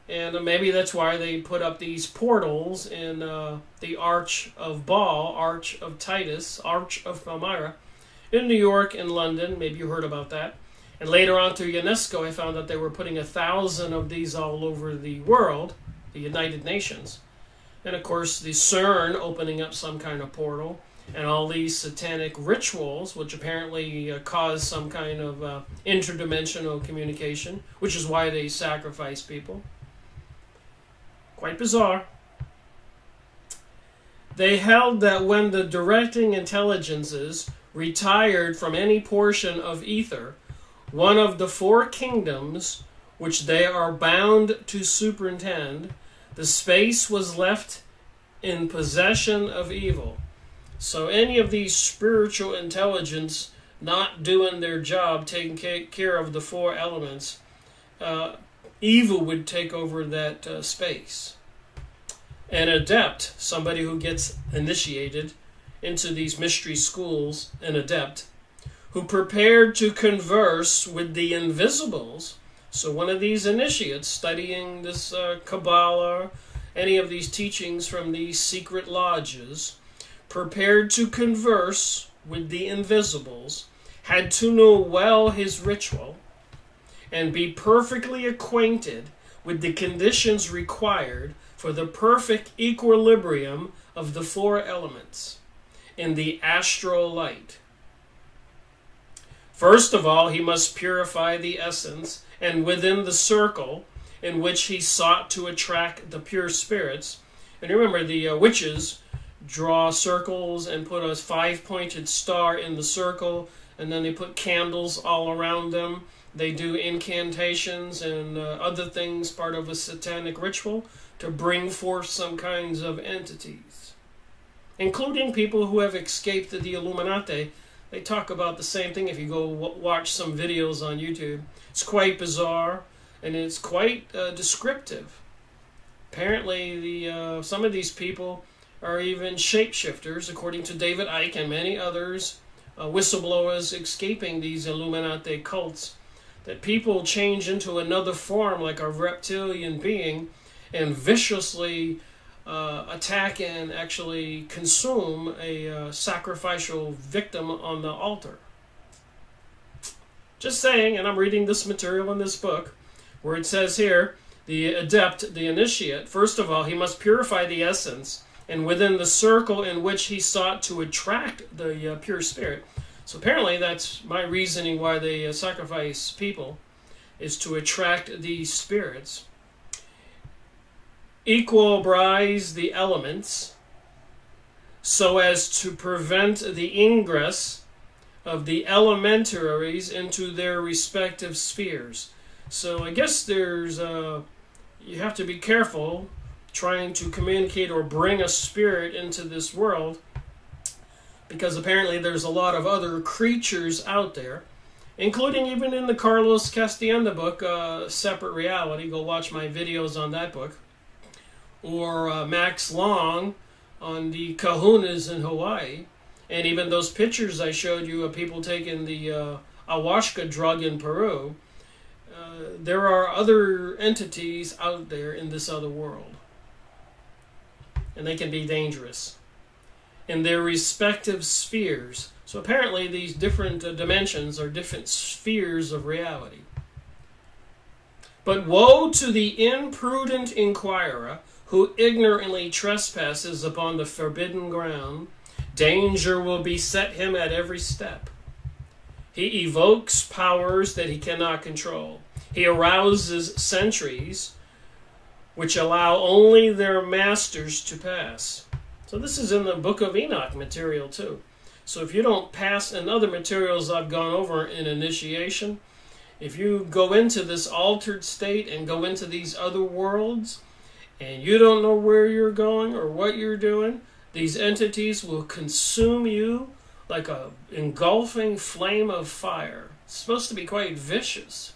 And maybe that's why they put up these portals in the Arch of Baal, Arch of Titus, Arch of Palmyra, in New York and London. Maybe you heard about that. And later on through UNESCO, I found that they were putting 1,000 of these all over the world, the United Nations. And of course, the CERN opening up some kind of portal, and all these satanic rituals, which apparently cause some kind of interdimensional communication, which is why they sacrifice people. Quite bizarre. They held that when the directing intelligences retired from any portion of ether, one of the 4 kingdoms which they are bound to superintend, the space was left in possession of evil. So any of these spiritual intelligence not doing their job, taking care of the 4 elements, evil would take over that space. An adept, somebody who gets initiated into these mystery schools, an adept, who prepared to converse with the invisibles. So one of these initiates studying this Kabbalah, any of these teachings from these secret lodges, prepared to converse with the invisibles, had to know well his ritual and be perfectly acquainted with the conditions required for the perfect equilibrium of the 4 elements in the astral light. First of all, he must purify the essence, and within the circle in which he sought to attract the pure spirits. And remember, the witches draw circles and put a 5-pointed star in the circle, and then they put candles all around them. They do incantations and other things, part of a satanic ritual, to bring forth some kinds of entities, including people who have escaped the Illuminati. They talk about the same thing if you go watch some videos on YouTube. It's quite bizarre, and it's quite descriptive. Apparently, some of these people are even shapeshifters, according to David Icke and many others, whistleblowers escaping these Illuminati cults, that people change into another form like a reptilian being and viciously attack and actually consume a sacrificial victim on the altar. Just saying, and I'm reading this material in this book, where it says here, the adept, the initiate, first of all, he must purify the essence, and within the circle in which he sought to attract the pure spirit. So apparently that's my reasoning why they sacrifice people, is to attract these spirits. Equilibrize the elements so as to prevent the ingress of the elementaries into their respective spheres. So I guess there's you have to be careful trying to communicate or bring a spirit into this world, because apparently there's a lot of other creatures out there, including even in the Carlos Castaneda book, Separate Reality. Go watch my videos on that book. Or Max Long on the kahunas in Hawaii. And even those pictures I showed you of people taking the ayahuasca drug in Peru. There are other entities out there in this other world. And they can be dangerous in their respective spheres. So apparently these different dimensions are different spheres of reality. But woe to the imprudent inquirer who ignorantly trespasses upon the forbidden ground. Danger will beset him at every step. He evokes powers that he cannot control. He arouses sentries which allow only their masters to pass. So this is in the Book of Enoch material too. So if you don't pass, and other materials I've gone over in initiation, if you go into this altered state and go into these other worlds, and you don't know where you're going or what you're doing, these entities will consume you like a engulfing flame of fire. It's supposed to be quite vicious.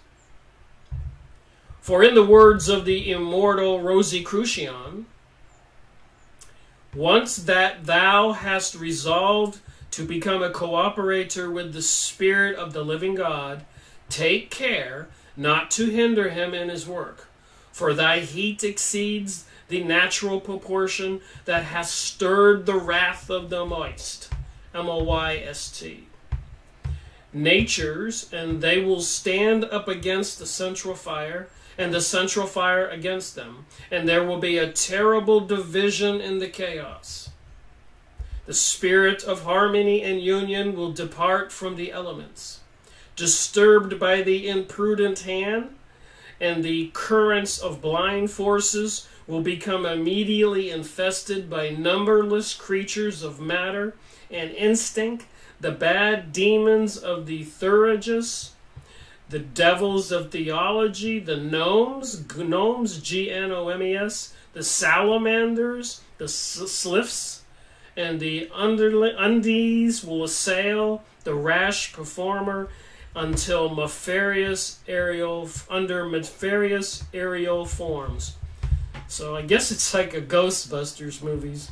For in the words of the immortal Rosicrucian, once that thou hast resolved to become a cooperator with the Spirit of the living God, take care not to hinder him in his work, for thy heat exceeds the natural proportion that hath stirred the wrath of the moist. M-O-Y-S-T. Natures, and they will stand up against the central fire, and the central fire against them, and there will be a terrible division in the chaos. The spirit of harmony and union will depart from the elements, disturbed by the imprudent hand, and the currents of blind forces will become immediately infested by numberless creatures of matter and instinct, the bad demons of the Thurigus, the devils of theology, the gnomes, G-N-O-M-E-S, the salamanders, the sliffs, and the undies will assail the rash performer until nefarious aerial forms. So I guess it's like a Ghostbusters movies.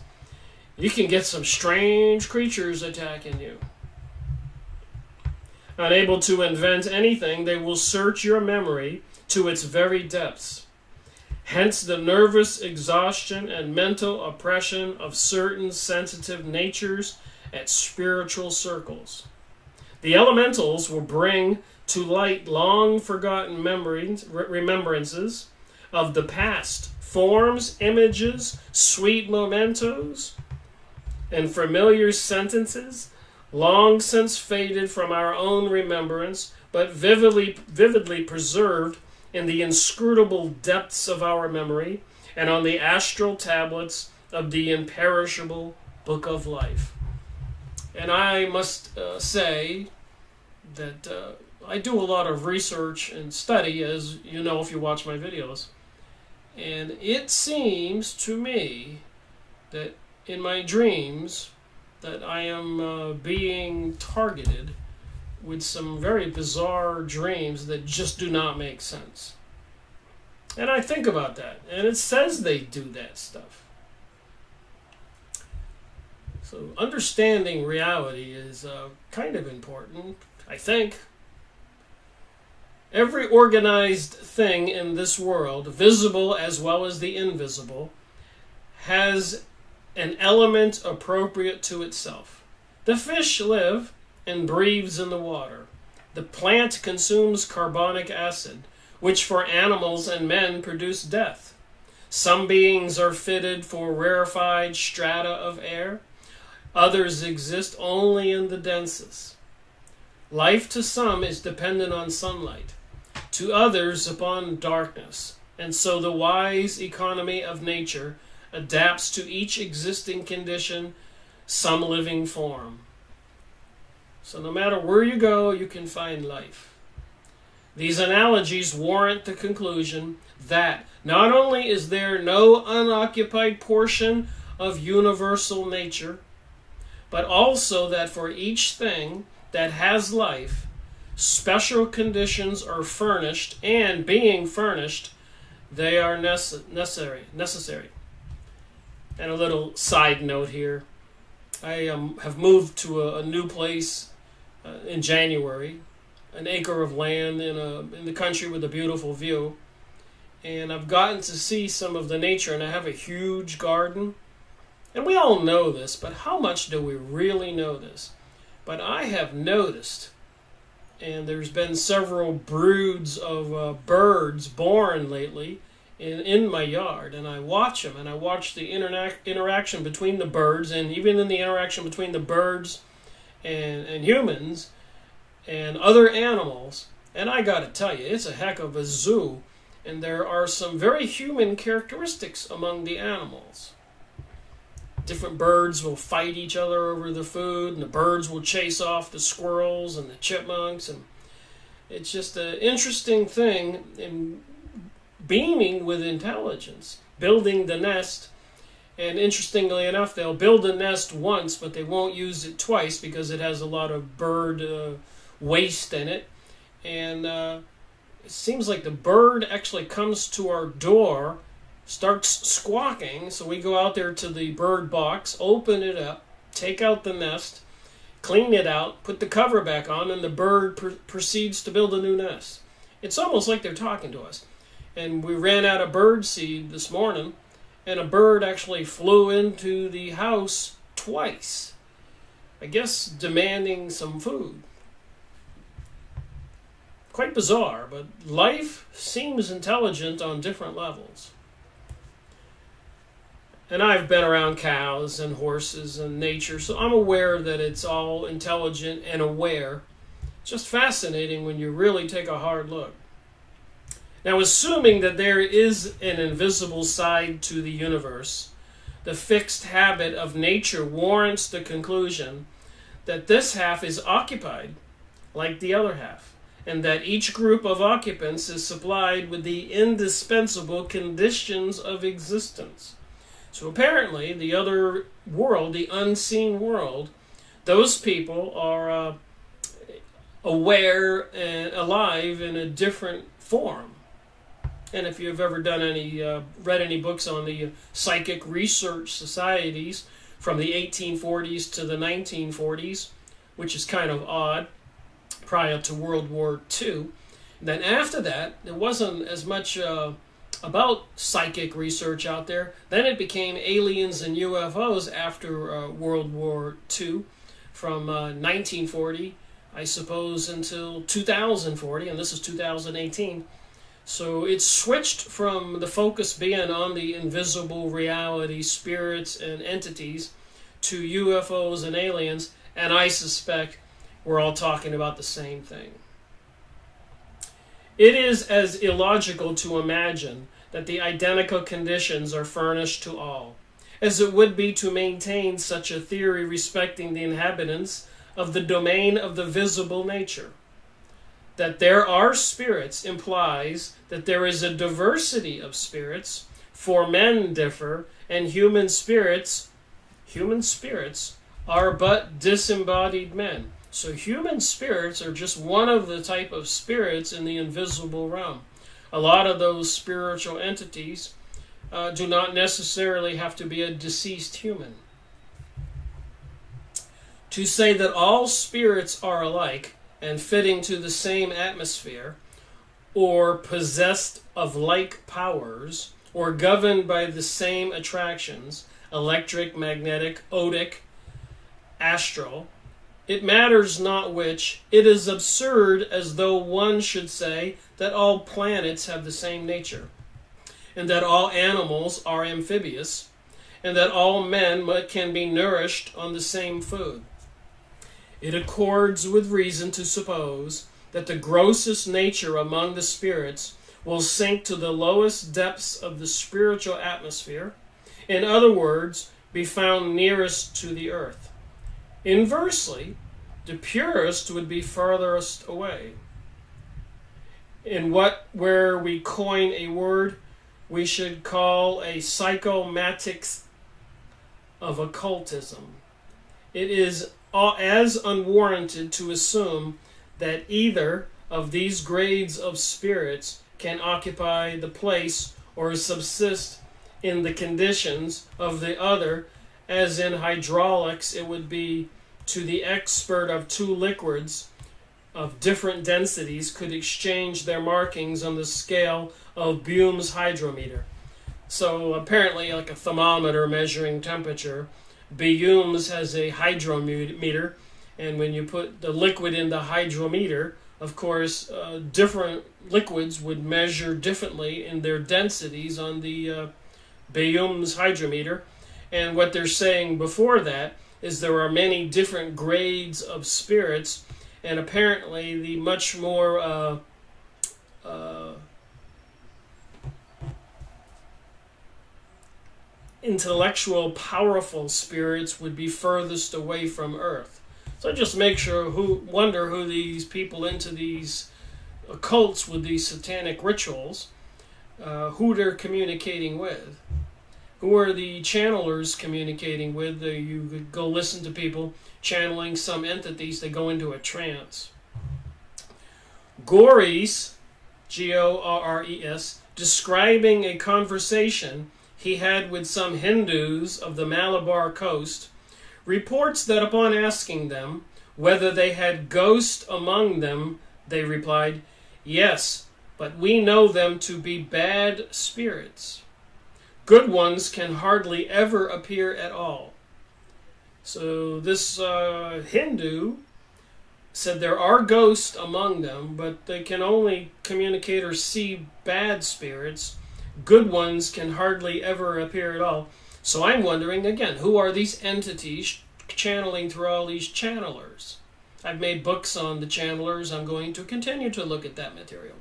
You can get some strange creatures attacking you. Unable to invent anything, they will search your memory to its very depths. Hence the nervous exhaustion and mental oppression of certain sensitive natures at spiritual circles. The elementals will bring to light long forgotten remembrances of the past, forms, images, sweet mementos, and familiar sentences, long since faded from our own remembrance, but vividly preserved in the inscrutable depths of our memory and on the astral tablets of the imperishable book of life. And I must say that I do a lot of research and study, as you know if you watch my videos. And it seems to me that in my dreams that I am being targeted with some very bizarre dreams that just do not make sense. And I think about that, and it says they do that stuff. So understanding reality is kind of important, I think. Every organized thing in this world, visible as well as the invisible, has an element appropriate to itself. The fish live and breathes in the water. The plant consumes carbonic acid, which for animals and men produce death. Some beings are fitted for rarefied strata of air. Others exist only in the densest. Life to some is dependent on sunlight, to others upon darkness, and so the wise economy of nature adapts to each existing condition some living form. So no matter where you go, you can find life. These analogies warrant the conclusion that not only is there no unoccupied portion of universal nature, but also that for each thing that has life, special conditions are furnished, and being furnished, they are necessary. And a little side note here. I have moved to a new place in January, an acre of land in the country with a beautiful view. And I've gotten to see some of the nature, and I have a huge garden. And we all know this, but how much do we really know this? But I have noticed, and there's been several broods of birds born lately in my yard, and I watch them, and I watch the interaction between the birds, and even in the interaction between the birds and humans and other animals. And I gotta tell you, it's a heck of a zoo, and there are some very human characteristics among the animals. Different birds will fight each other over the food, and the birds will chase off the squirrels and the chipmunks, and it's just an interesting thing in beaming with intelligence, building the nest. And interestingly enough, they'll build a nest once, but they won't use it twice because it has a lot of bird waste in it. And it seems like the bird actually comes to our door, starts squawking, so we go out there to the bird box, open it up, take out the nest, clean it out, put the cover back on, and the bird proceeds to build a new nest. It's almost like they're talking to us. And we ran out of bird seed this morning, and a bird actually flew into the house twice. I guess demanding some food. Quite bizarre, but life seems intelligent on different levels. And I've been around cows and horses and nature, so I'm aware that it's all intelligent and aware. It's just fascinating when you really take a hard look. Now, assuming that there is an invisible side to the universe, the fixed habit of nature warrants the conclusion that this half is occupied like the other half, and that each group of occupants is supplied with the indispensable conditions of existence. So apparently, the other world, the unseen world, those people are aware and alive in a different form. And if you've ever done read any books on the psychic research societies from the 1840s to the 1940s, which is kind of odd, prior to World War II, then after that, there wasn't as much about psychic research out there. Then it became aliens and UFOs after World War II, from 1940, I suppose, until 2040, and this is 2018. So it switched from the focus being on the invisible reality, spirits and entities, to UFOs and aliens, and I suspect we're all talking about the same thing. It is as illogical to imagine that the identical conditions are furnished to all, as it would be to maintain such a theory respecting the inhabitants of the domain of the visible nature. That there are spirits implies that there is a diversity of spirits, for men differ, and human spirits are but disembodied men. So human spirits are just one of the type of spirits in the invisible realm. A lot of those spiritual entities do not necessarily have to be a deceased human. To say that all spirits are alike and fitting to the same atmosphere, or possessed of like powers, or governed by the same attractions, electric, magnetic, odic, astral, it matters not which, it is absurd, as though one should say that all planets have the same nature, and that all animals are amphibious, and that all men can be nourished on the same food. It accords with reason to suppose that the grossest nature among the spirits will sink to the lowest depths of the spiritual atmosphere. In other words, be found nearest to the earth. Inversely, the purest would be farthest away. Where we coin a word we should call a psychomatics of occultism. It is as unwarranted to assume that either of these grades of spirits can occupy the place or subsist in the conditions of the other, as in hydraulics it would be to the expert of two liquids of different densities could exchange their markings on the scale of Böhm's hydrometer. So apparently, like a thermometer measuring temperature, Böhm's has a hydrometer, and when you put the liquid in the hydrometer, of course, different liquids would measure differently in their densities on the Böhm's hydrometer. And what they're saying before that is there are many different grades of spirits, and apparently the much more intellectual, powerful spirits would be furthest away from Earth. So just wonder who these people into these occults with these satanic rituals, who they're communicating with. Who are the channelers communicating with? You could go listen to people channeling some entities. They go into a trance. Gorries, Gorres, describing a conversation he had with some Hindus of the Malabar coast, reports that upon asking them whether they had ghosts among them, they replied, "Yes, but we know them to be bad spirits. Good ones can hardly ever appear at all." So this Hindu said there are ghosts among them, but they can only communicate or see bad spirits. Good ones can hardly ever appear at all. So I'm wondering, again, who are these entities channeling through all these channelers? I've made books on the channelers. I'm going to continue to look at that material.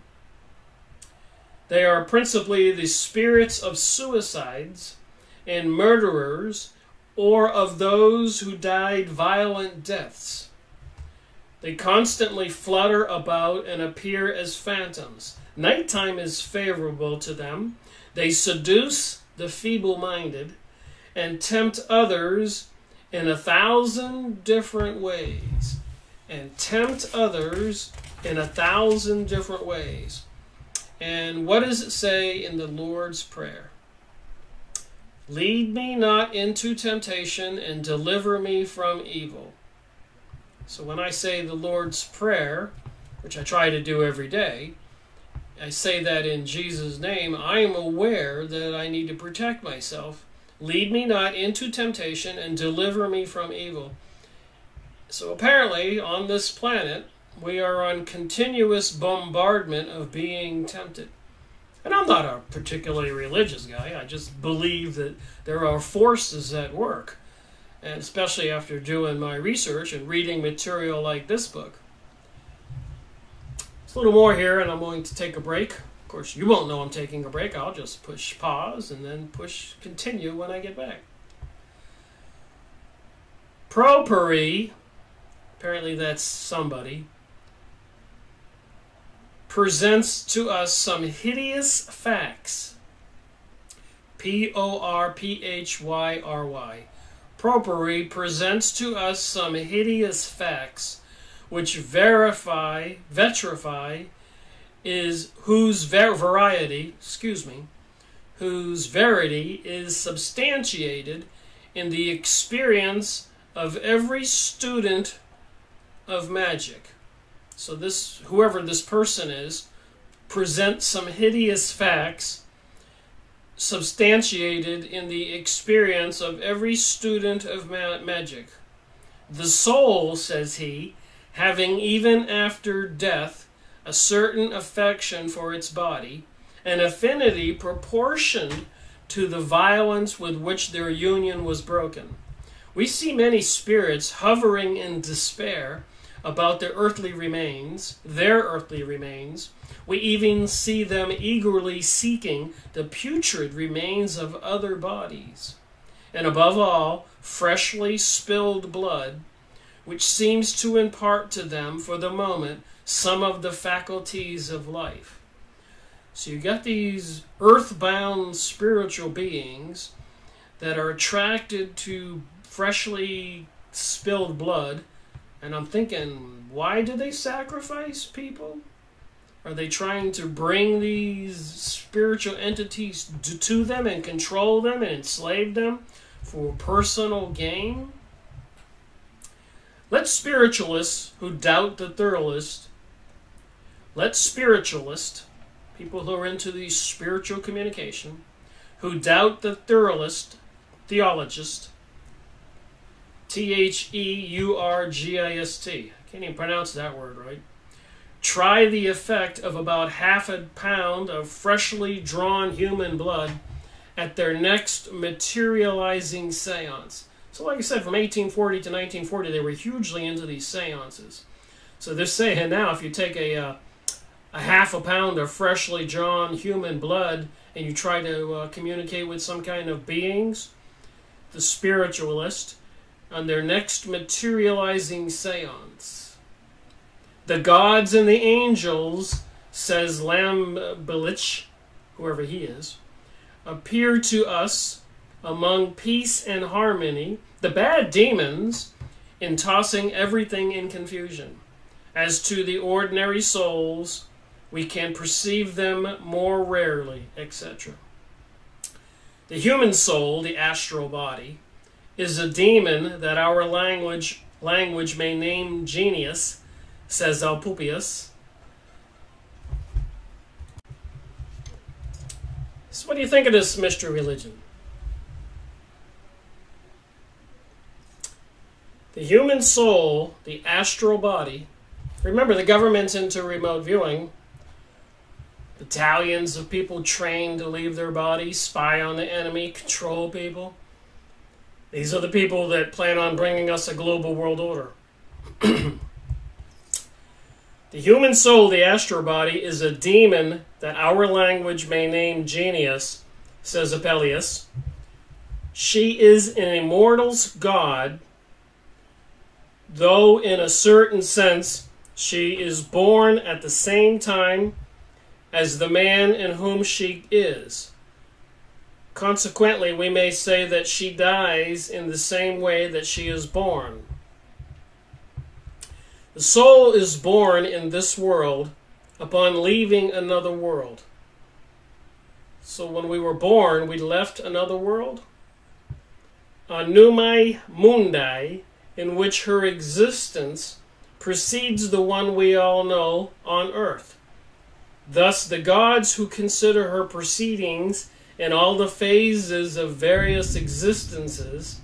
They are principally the spirits of suicides and murderers, or of those who died violent deaths. They constantly flutter about and appear as phantoms. Nighttime is favorable to them. They seduce the feeble-minded and tempt others in 1,000 different ways. And tempt others in 1,000 different ways. And what does it say in the Lord's Prayer? Lead me not into temptation and deliver me from evil. So when I say the Lord's Prayer, which I try to do every day, I say that in Jesus' name. I am aware that I need to protect myself. Lead me not into temptation and deliver me from evil. So apparently on this planet, we are on continuous bombardment of being tempted. And I'm not a particularly religious guy. I just believe that there are forces at work. And especially after doing my research and reading material like this book. There's a little more here, and I'm going to take a break. Of course, you won't know I'm taking a break. I'll just push pause and then push continue when I get back. Properi, apparently that's somebody, presents to us some hideous facts. Porphyry. Properi presents to us some hideous facts which vitrify is whose verity is substantiated in the experience of every student of magic. So this, whoever this person is, presents some hideous facts substantiated in the experience of every student of magic. The soul, says he, having even after death a certain affection for its body, an affinity proportioned to the violence with which their union was broken. We see many spirits hovering in despair about their earthly remains. We even see them eagerly seeking the putrid remains of other bodies. and above all, freshly spilled blood, which seems to impart to them, for the moment, some of the faculties of life. So you got these earthbound spiritual beings that are attracted to freshly spilled blood, and I'm thinking, why do they sacrifice people? Are they trying to bring these spiritual entities to them and control them and enslave them for personal gain? Let spiritualists who doubt the pluralist, people who are into the spiritual communication, who doubt the pluralist, theologist, Theurgist. I can't even pronounce that word right. Try the effect of about half a pound of freshly drawn human blood at their next materializing seance. So like I said, from 1840 to 1940, they were hugely into these seances. So they're saying now, if you take a half a pound of freshly drawn human blood and you try to communicate with some kind of beings, the spiritualist, on their next materializing seance, the gods and the angels, says Lambelich, whoever he is, appear to us among peace and harmony, the bad demons in tossing everything in confusion. As to the ordinary souls, we can perceive them more rarely, etc. The human soul, the astral body, is a demon that our language may name genius, says Alpupius. So what do you think of this mystery religion? The human soul, the astral body. Remember, the government's into remote viewing. Battalions of people trained to leave their bodies, spy on the enemy, control people. These are the people that plan on bringing us a global world order. The human soul, the astral body, is a demon that our language may name genius, says Apellius. She is an immortal's god, though in a certain sense she is born at the same time as the man in whom she is. Consequently, we may say that she dies in the same way that she is born. The soul is born in this world upon leaving another world. So when we were born, we left another world. Numai mundi, in which her existence precedes the one we all know on earth. Thus, the gods who consider her proceedings in all the phases of various existences,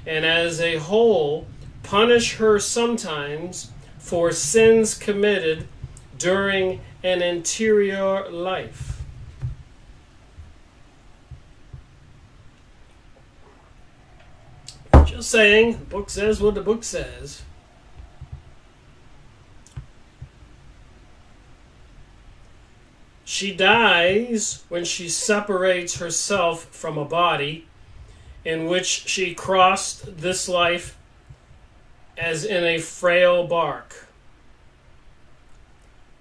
and as a whole, punish her sometimes for sins committed during an interior life. Just saying, the book says what the book says. She dies when she separates herself from a body in which she crossed this life as in a frail bark.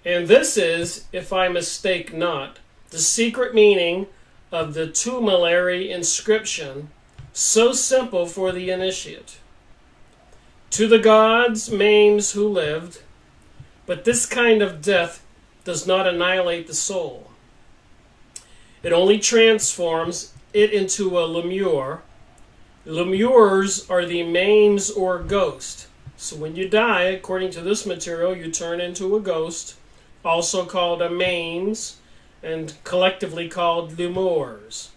And this is, if I mistake not, the secret meaning of the tumulary inscription, so simple for the initiate. To the gods, maims who lived, but this kind of death does not annihilate the soul. It only transforms it into a lemure. Lemures are the maims or ghost. So when you die, according to this material, you turn into a ghost, also called a maims, and collectively called lemures,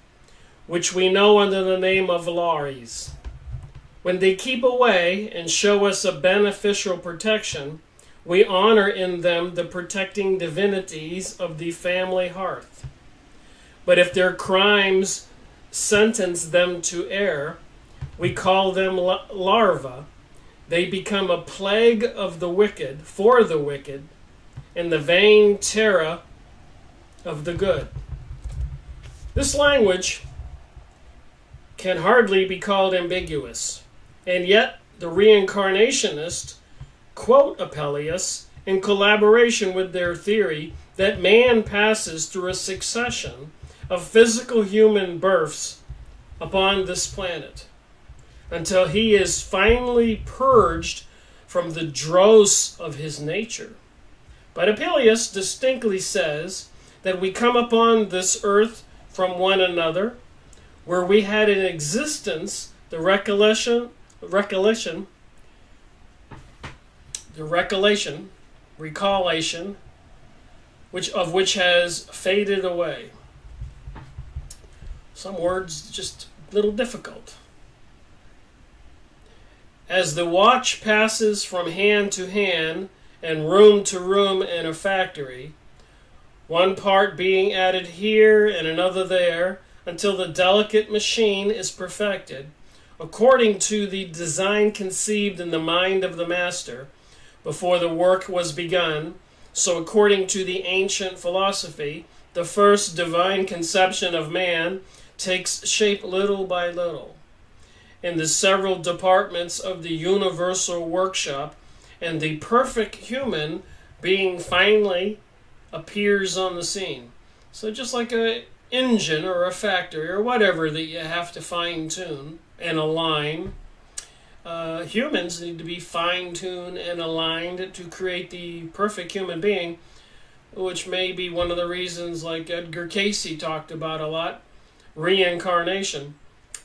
which we know under the name of Lares. When they keep away and show us a beneficial protection, we honor in them the protecting divinities of the family hearth. But if their crimes sentence them to err, we call them larvae. They become a plague of the wicked, for the wicked, and the vain terror of the good. This language can hardly be called ambiguous. And yet, the reincarnationists quote Apellius in collaboration with their theory that man passes through a succession of physical human births upon this planet until he is finally purged from the dross of his nature. But Apellius distinctly says that we come upon this earth from one another, where we had in existence the recollection, which has faded away. Some words just a little difficult. As the watch passes from hand to hand and room to room in a factory, one part being added here and another there, until the delicate machine is perfected, according to the design conceived in the mind of the master before the work was begun. So according to the ancient philosophy, the first divine conception of man takes shape little by little in the several departments of the universal workshop, and the perfect human being finally appears on the scene. So just like an engine or a factory or whatever that you have to fine-tune and align, humans need to be fine-tuned and aligned to create the perfect human being, which may be one of the reasons, like Edgar Cayce talked about a lot, reincarnation.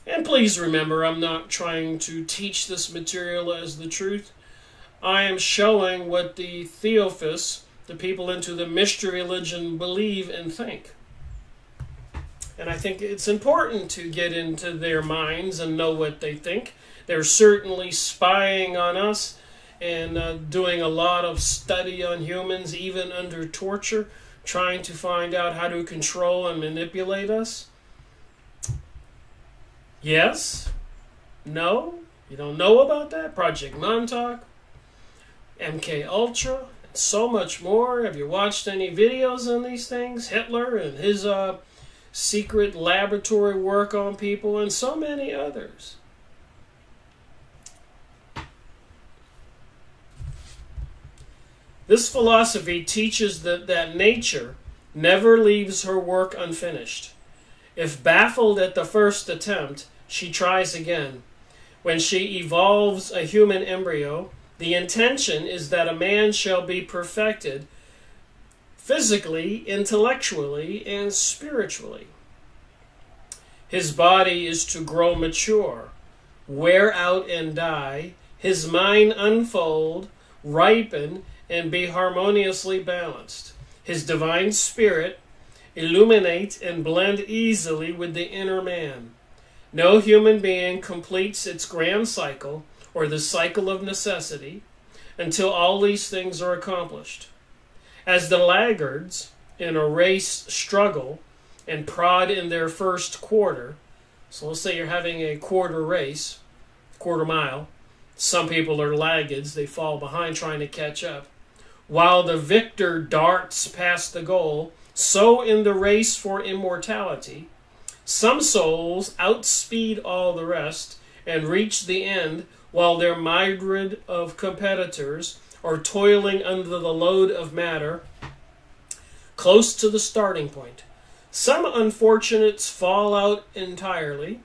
And please remember, I'm not trying to teach this material as the truth. I am showing what the theosophists, the people into the mystery religion, believe and think. And I think it's important to get into their minds and know what they think. They're certainly spying on us and doing a lot of study on humans, even under torture, trying to find out how to control and manipulate us. Yes? No? You don't know about that? Project Montauk? MK Ultra? And so much more. Have you watched any videos on these things? Hitler and his secret laboratory work on people, and so many others. This philosophy teaches that nature never leaves her work unfinished. If baffled at the first attempt, she tries again. When she evolves a human embryo, the intention is that a man shall be perfected physically, intellectually, and spiritually. His body is to grow mature, wear out and die, his mind unfold, ripen, and be harmoniously balanced. His divine spirit illuminate and blend easily with the inner man. No human being completes its grand cycle, or the cycle of necessity, until all these things are accomplished. As the laggards in a race struggle and prod in their first quarter, so let's say you're having a quarter race, quarter mile, some people are laggards, they fall behind trying to catch up. While the victor darts past the goal, so in the race for immortality, some souls outspeed all the rest and reach the end while their myriad of competitors are toiling under the load of matter close to the starting point. Some unfortunates fall out entirely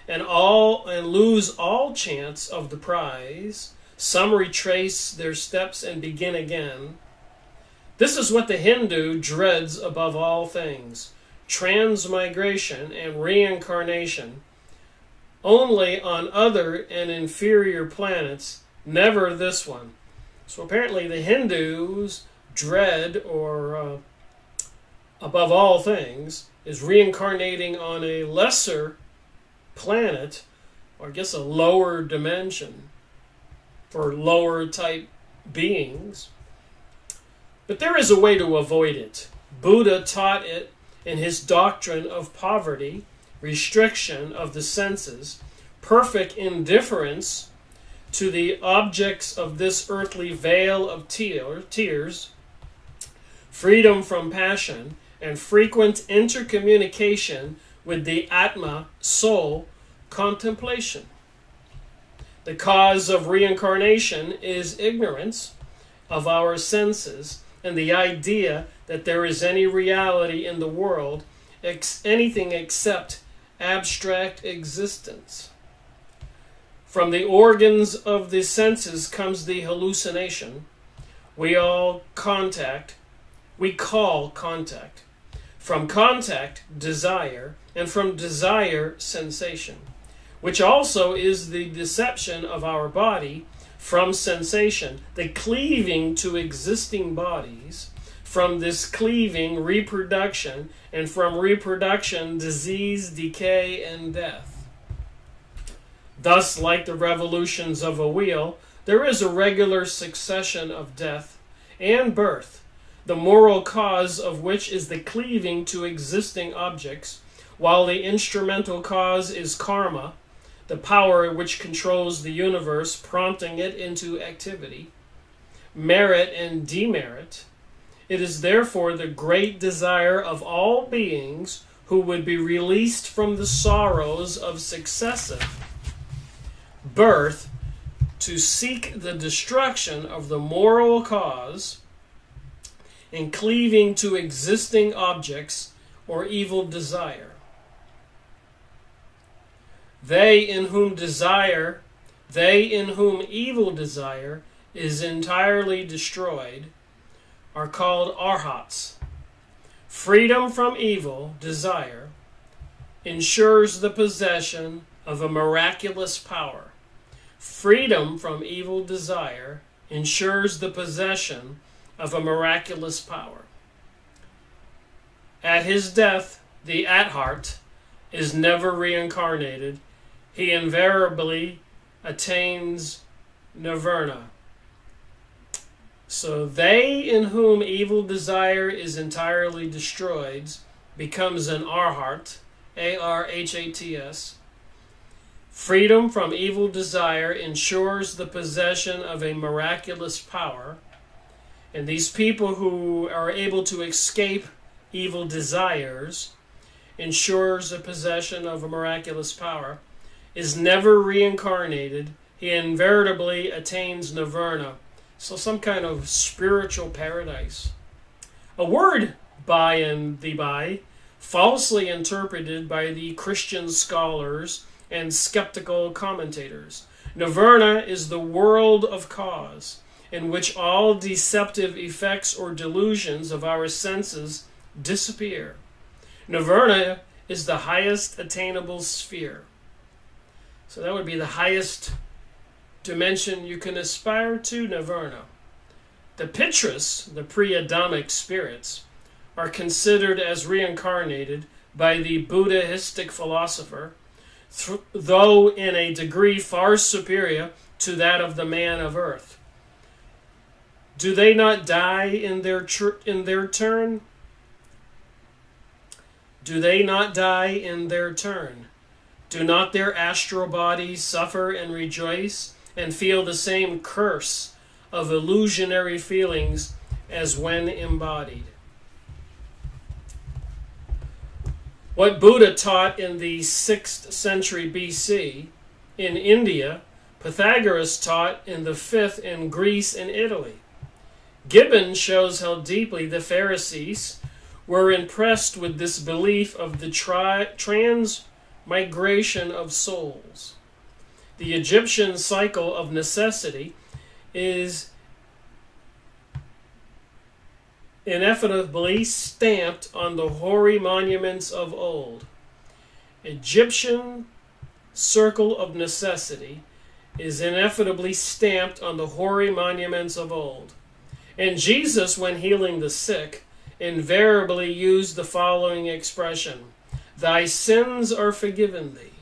and lose all chance of the prize. Some retrace their steps and begin again. This is what the Hindu dreads above all things: transmigration and reincarnation. Only on other and inferior planets, never this one. So apparently the Hindus dread, or above all things, is reincarnating on a lesser planet, or I guess a lower dimension, for lower type beings. But there is a way to avoid it. Buddha taught it in his doctrine of poverty, restriction of the senses, perfect indifference to the objects of this earthly veil of tears, freedom from passion, and frequent intercommunication with the Atma, soul, contemplation. The cause of reincarnation is ignorance of our senses and the idea that there is any reality in the world, anything except abstract existence. From the organs of the senses comes the hallucination we call contact. From contact, desire, and from desire, sensation, which also is the deception of our body from sensation, the cleaving to existing bodies, from this cleaving, reproduction, and from reproduction, disease, decay, and death. Thus, like the revolutions of a wheel, there is a regular succession of death and birth, the moral cause of which is the cleaving to existing objects, while the instrumental cause is karma, the power which controls the universe, prompting it into activity, merit and demerit. It is therefore the great desire of all beings who would be released from the sorrows of successive birth to seek the destruction of the moral cause and cleaving to existing objects or evil desire. They in whom evil desire is entirely destroyed are called arhats. Freedom from evil desire ensures the possession of a miraculous power. Freedom from evil desire ensures the possession of a miraculous power. At his death, the Athart is never reincarnated. He invariably attains nirvana. So they in whom evil desire is entirely destroyed becomes an arhat, A-R-H-A-T-S. Freedom from evil desire ensures the possession of a miraculous power. And these people who are able to escape evil desires ensures the possession of a miraculous power, is never reincarnated. He invariably attains nirvana. So some kind of spiritual paradise. A word by and the by, falsely interpreted by the Christian scholars and skeptical commentators. Nirvana is the world of cause, in which all deceptive effects or delusions of our senses disappear. Nirvana is the highest attainable sphere. So that would be the highest dimension you can aspire to, nirvana. The Pitras, the pre-Adamic spirits, are considered as reincarnated by the Buddhistic philosopher, though in a degree far superior to that of the man of earth. Do they not die in their turn? Do they not die in their turn? Do not their astral bodies suffer and rejoice and feel the same curse of illusionary feelings as when embodied? What Buddha taught in the 6th century BC in India, Pythagoras taught in the 5th in Greece and Italy. Gibbon shows how deeply the Pharisees were impressed with this belief of the transmigration of souls. The Egyptian cycle of necessity is inevitably stamped on the hoary monuments of old. Egyptian circle of necessity is inevitably stamped on the hoary monuments of old. And Jesus, when healing the sick, invariably used the following expression: "Thy sins are forgiven thee."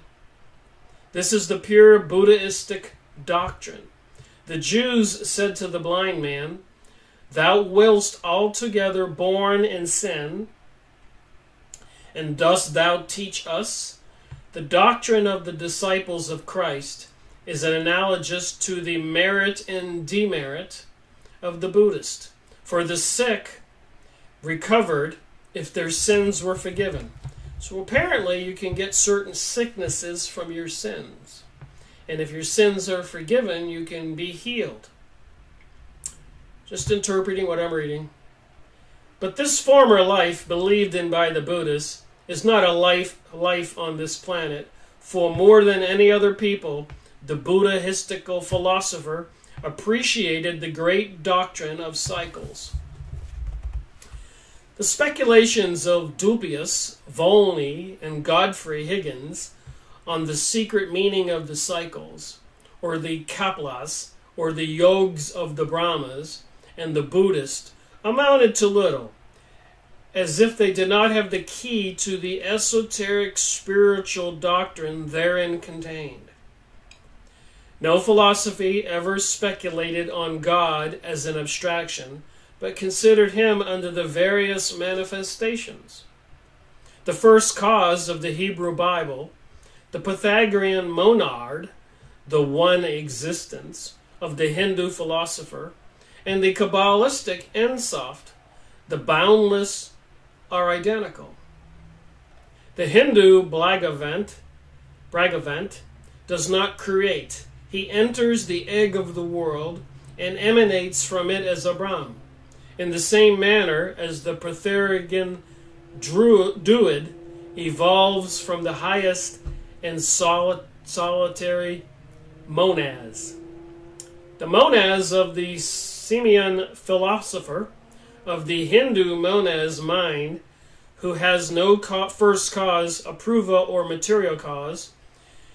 This is the pure Buddhistic doctrine. The Jews said to the blind man, "Thou wast altogether born in sin, and dost thou teach us?" The doctrine of the disciples of Christ is analogous to the merit and demerit of the Buddhist. For the sick recovered if their sins were forgiven. So apparently you can get certain sicknesses from your sins. And if your sins are forgiven, you can be healed. Just interpreting what I'm reading. But this former life believed in by the Buddhists is not a life on this planet. For more than any other people, the Buddhistical philosopher appreciated the great doctrine of cycles. The speculations of Dupuis, Volney, and Godfrey Higgins on the secret meaning of the cycles, or the Kaplas, or the yogs of the Brahmas, and the Buddhist, amounted to little, as if they did not have the key to the esoteric spiritual doctrine therein contained. No philosophy ever speculated on God as an abstraction, but considered him under the various manifestations. The first cause of the Hebrew Bible, the Pythagorean monad, the one existence of the Hindu philosopher, and the Kabbalistic Ensoft, the boundless, are identical. The Hindu Bragavant does not create. He enters the egg of the world and emanates from it as a Brahm, in the same manner as the Pythagorean Druid evolves from the highest and solitary monads. The monads of the Simeon philosopher, of the Hindu monad's mind, who has no first cause, apruva, or material cause,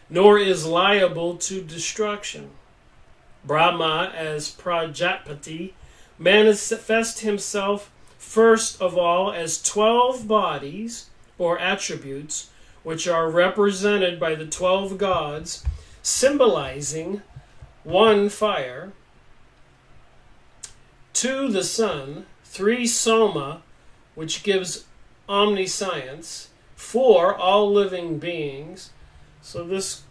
nor is liable to destruction. Brahma, as Prajapati, manifests himself first of all as 12 bodies, or attributes, which are represented by the 12 gods, symbolizing 1 fire, 2 the sun, 3 soma, which gives omniscience, 4 all living beings. So this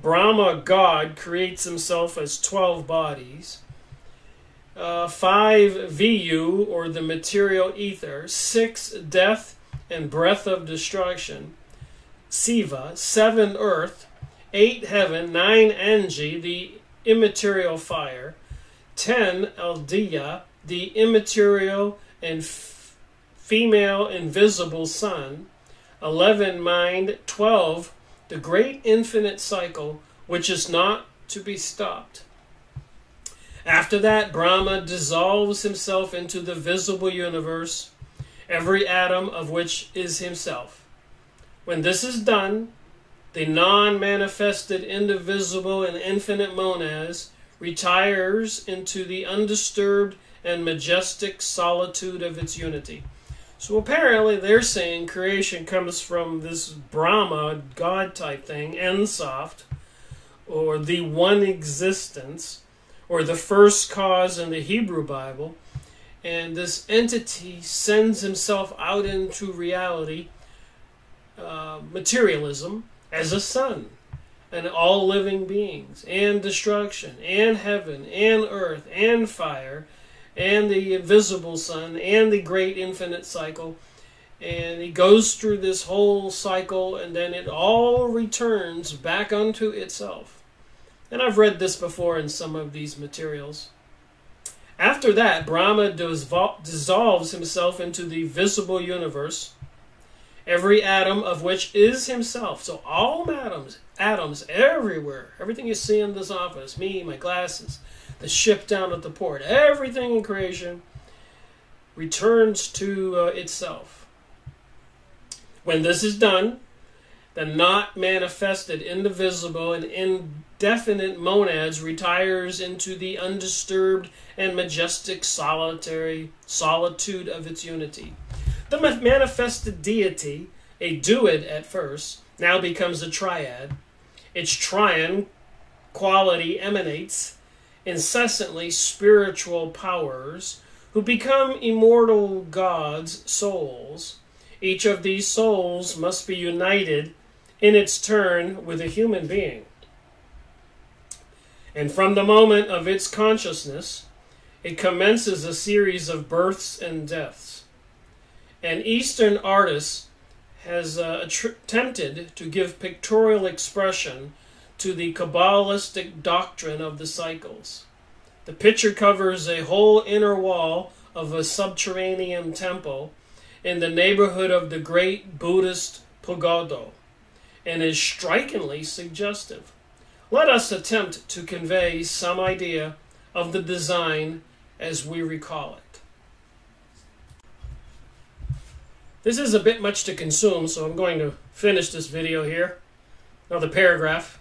Brahma God creates himself as 12 bodies. 5 Viyu, or the material ether. 6 death and breath of destruction, Siva. 7 earth. 8 heaven. 9 Anji, the immaterial fire. 10 Aldiya, the immaterial and female invisible sun. 11 mind. 12 the great infinite cycle, which is not to be stopped. After that, Brahma dissolves himself into the visible universe, every atom of which is himself. When this is done, the non-manifested, indivisible, and infinite monads retires into the undisturbed and majestic solitude of its unity. So apparently they're saying creation comes from this Brahma, God type thing, Ensoft, or the one existence, or the first cause in the Hebrew Bible, and this entity sends himself out into reality, materialism, as a sun, and all living beings, and destruction, and heaven, and earth, and fire, and the invisible sun, and the great infinite cycle. And he goes through this whole cycle, and then it all returns back unto itself. And I've read this before in some of these materials. After that, Brahma dissolves himself into the visible universe, every atom of which is himself. So all atoms everywhere, everything you see in this office, me, my glasses, the ship down at the port, everything in creation returns to itself. When this is done, the not manifested, indivisible, and indefinite monads retires into the undisturbed and majestic solitude of its unity. The manifested deity, a duad at first, now becomes a triad. Its triune quality emanates incessantly spiritual powers who become immortal gods' souls. Each of these souls must be united in its turn with a human being. And from the moment of its consciousness, it commences a series of births and deaths. An Eastern artist has attempted to give pictorial expression to the Kabbalistic doctrine of the cycles. The picture covers a whole inner wall of a subterranean temple in the neighborhood of the great Buddhist pagoda, and is strikingly suggestive. Let us attempt to convey some idea of the design as we recall it. This is a bit much to consume, so I'm going to finish this video here. Another paragraph.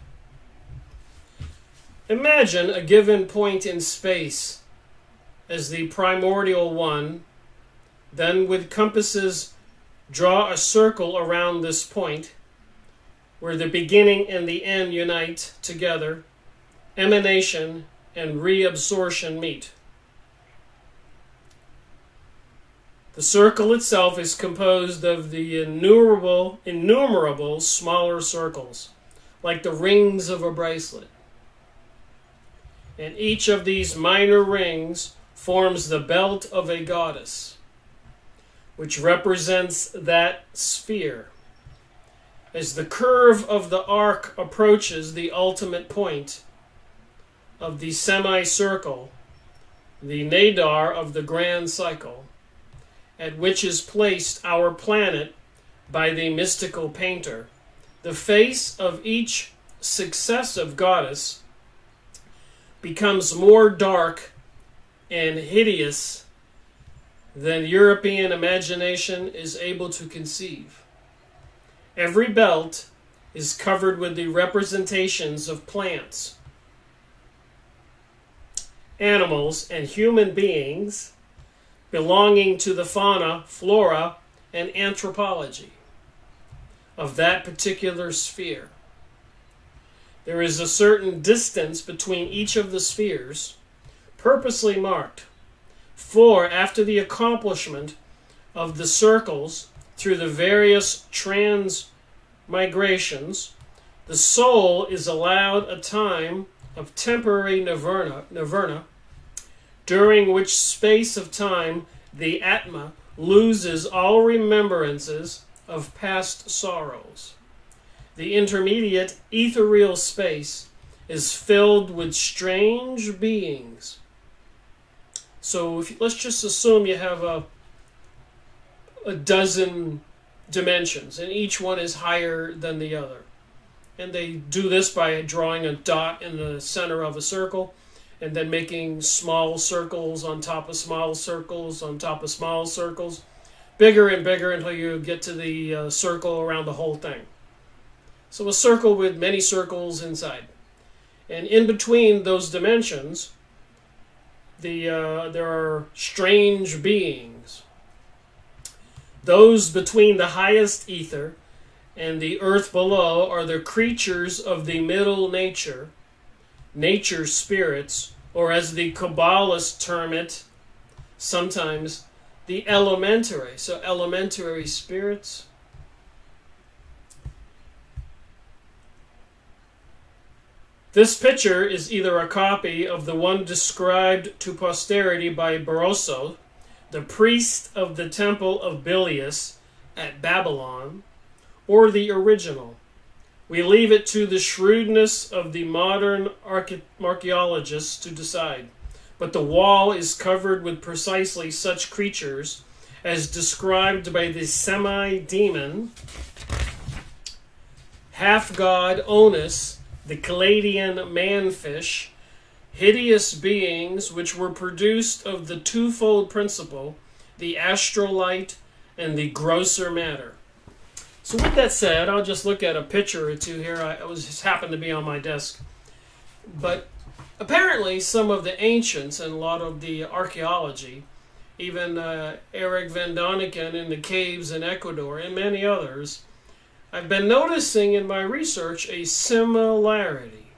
Imagine a given point in space as the primordial one, then with compasses draw a circle around this point, where the beginning and the end unite together, emanation and reabsorption meet. The circle itself is composed of the innumerable smaller circles, like the rings of a bracelet. And each of these minor rings forms the belt of a goddess, which represents that sphere. As the curve of the arc approaches the ultimate point of the semicircle, the nadar of the grand cycle, at which is placed our planet by the mystical painter, the face of each successive goddess becomes more dark and hideous than European imagination is able to conceive. Every belt is covered with the representations of plants, animals, and human beings belonging to the fauna, flora, and anthropology of that particular sphere. There is a certain distance between each of the spheres, purposely marked, for after the accomplishment of the circles through the various transmigrations, the soul is allowed a time of temporary nirvana, during which space of time the Atma loses all remembrances of past sorrows. The intermediate ethereal space is filled with strange beings. So let's just assume you have a dozen dimensions, and each one is higher than the other. And they do this by drawing a dot in the center of a circle, and then making small circles on top of small circles on top of small circles, bigger and bigger until you get to the circle around the whole thing. So a circle with many circles inside. And in between those dimensions, there are strange beings. Those between the highest ether and the earth below are the creatures of the middle nature spirits, or as the Kabbalists term it, sometimes the elementary. So elementary spirits. This picture is either a copy of the one described to posterity by Barroso, the priest of the temple of Bilius at Babylon, or the original. We leave it to the shrewdness of the modern archaeologists to decide. But the wall is covered with precisely such creatures as described by the semi-demon, half-god Onus, the Caladian manfish, hideous beings which were produced of the twofold principle, the astral light and the grosser matter. So with that said, I'll just look at a picture or two here. It just happened to be on my desk. But apparently some of the ancients and a lot of the archaeology, even Eric van Doniken in the caves in Ecuador and many others, I've been noticing in my research a similarity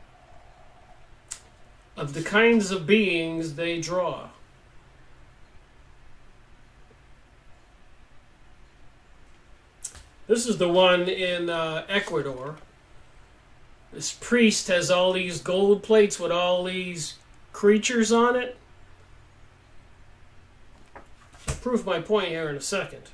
of the kinds of beings they draw. This is the one in Ecuador. This priest has all these gold plates with all these creatures on it. I'll prove my point here in a second.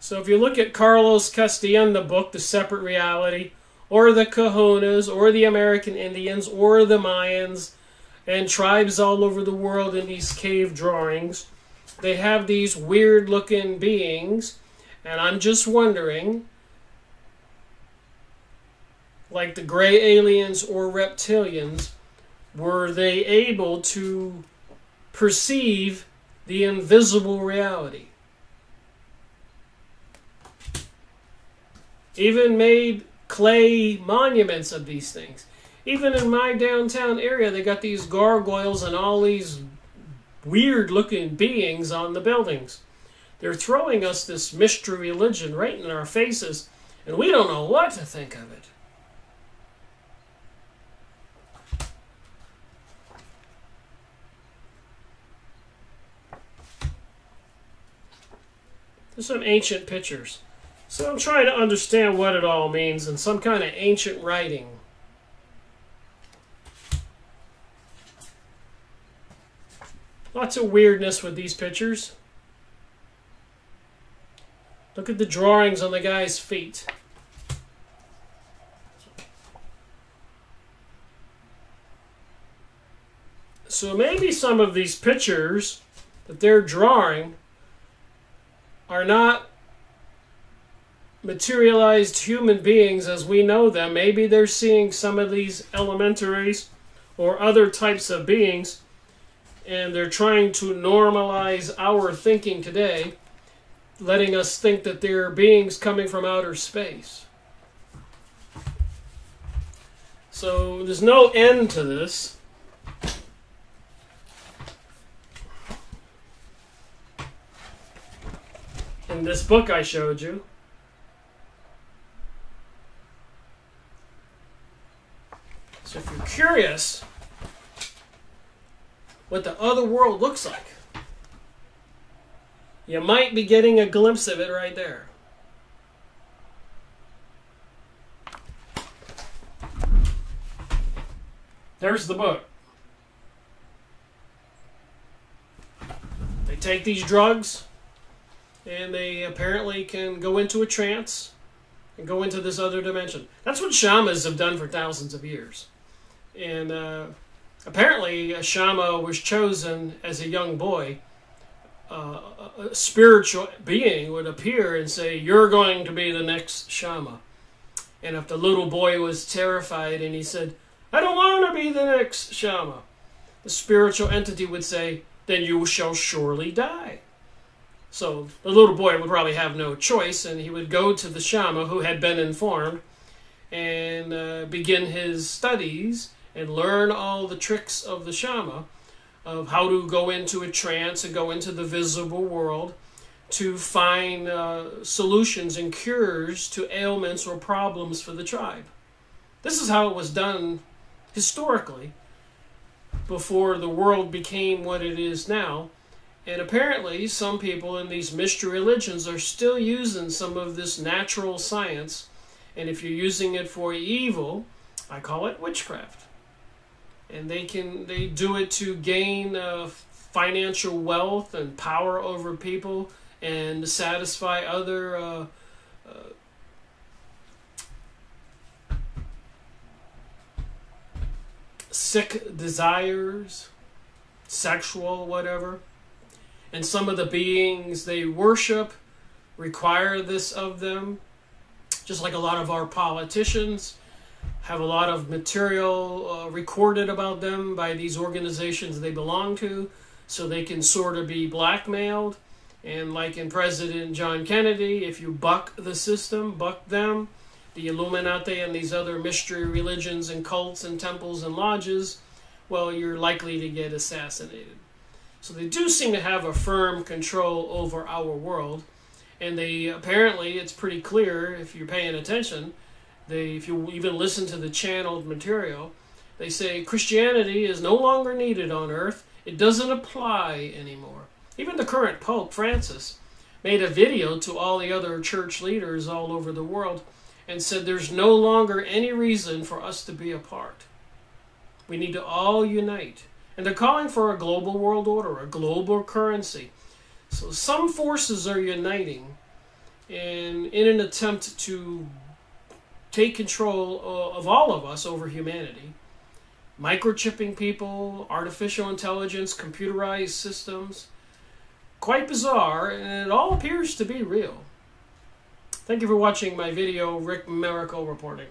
So if you look at Carlos Castellano book, The Separate Reality, or the Kahunas, or the American Indians, or the Mayans, and tribes all over the world in these cave drawings, they have these weird-looking beings, and I'm just wondering, like the gray aliens or reptilians, were they able to perceive the invisible reality? Even made clay monuments of these things. Even in my downtown area, they got these gargoyles and all these weird-looking beings on the buildings. They're throwing us this mystery religion right in our faces, and we don't know what to think of it. There's some ancient pictures. So I'm trying to understand what it all means in some kind of ancient writing. Lots of weirdness with these pictures. Look at the drawings on the guy's feet. So maybe some of these pictures that they're drawing are not materialized human beings as we know them. Maybe they're seeing some of these elementaries or other types of beings, and they're trying to normalize our thinking today, letting us think that they're beings coming from outer space. So there's no end to this. In this book I showed you, so if you're curious what the other world looks like, you might be getting a glimpse of it right there. There's the book. They take these drugs, and they apparently can go into a trance and go into this other dimension. That's what shamans have done for thousands of years. And apparently a shaman was chosen as a young boy. A spiritual being would appear and say, "You're going to be the next shaman." And if the little boy was terrified and he said, "I don't want to be the next shaman," the spiritual entity would say, "Then you shall surely die." So the little boy would probably have no choice, and he would go to the shaman who had been informed and begin his studies and learn all the tricks of the shaman of how to go into a trance and go into the visible world to find solutions and cures to ailments or problems for the tribe. This is how it was done historically before the world became what it is now. And apparently some people in these mystery religions are still using some of this natural science. And if you're using it for evil, I call it witchcraft. And they do it to gain financial wealth and power over people and to satisfy other sick desires, sexual, whatever. And some of the beings they worship require this of them, just like a lot of our politicians have a lot of material recorded about them by these organizations they belong to, so they can sort of be blackmailed. And like in President John Kennedy, if you buck the system, buck them, the Illuminati and these other mystery religions and cults and temples and lodges, well, you're likely to get assassinated. So they do seem to have a firm control over our world. And they apparently, it's pretty clear if you're paying attention, if you even listen to the channeled material, they say Christianity is no longer needed on earth. It doesn't apply anymore. Even the current Pope Francis made a video to all the other church leaders all over the world and said there's no longer any reason for us to be apart. We need to all unite. And they're calling for a global world order, a global currency. So some forces are uniting. in an attempt to take control of all of us over humanity. Microchipping people, artificial intelligence, computerized systems. Quite bizarre, and it all appears to be real. Thank you for watching my video, Rick Miracle reporting.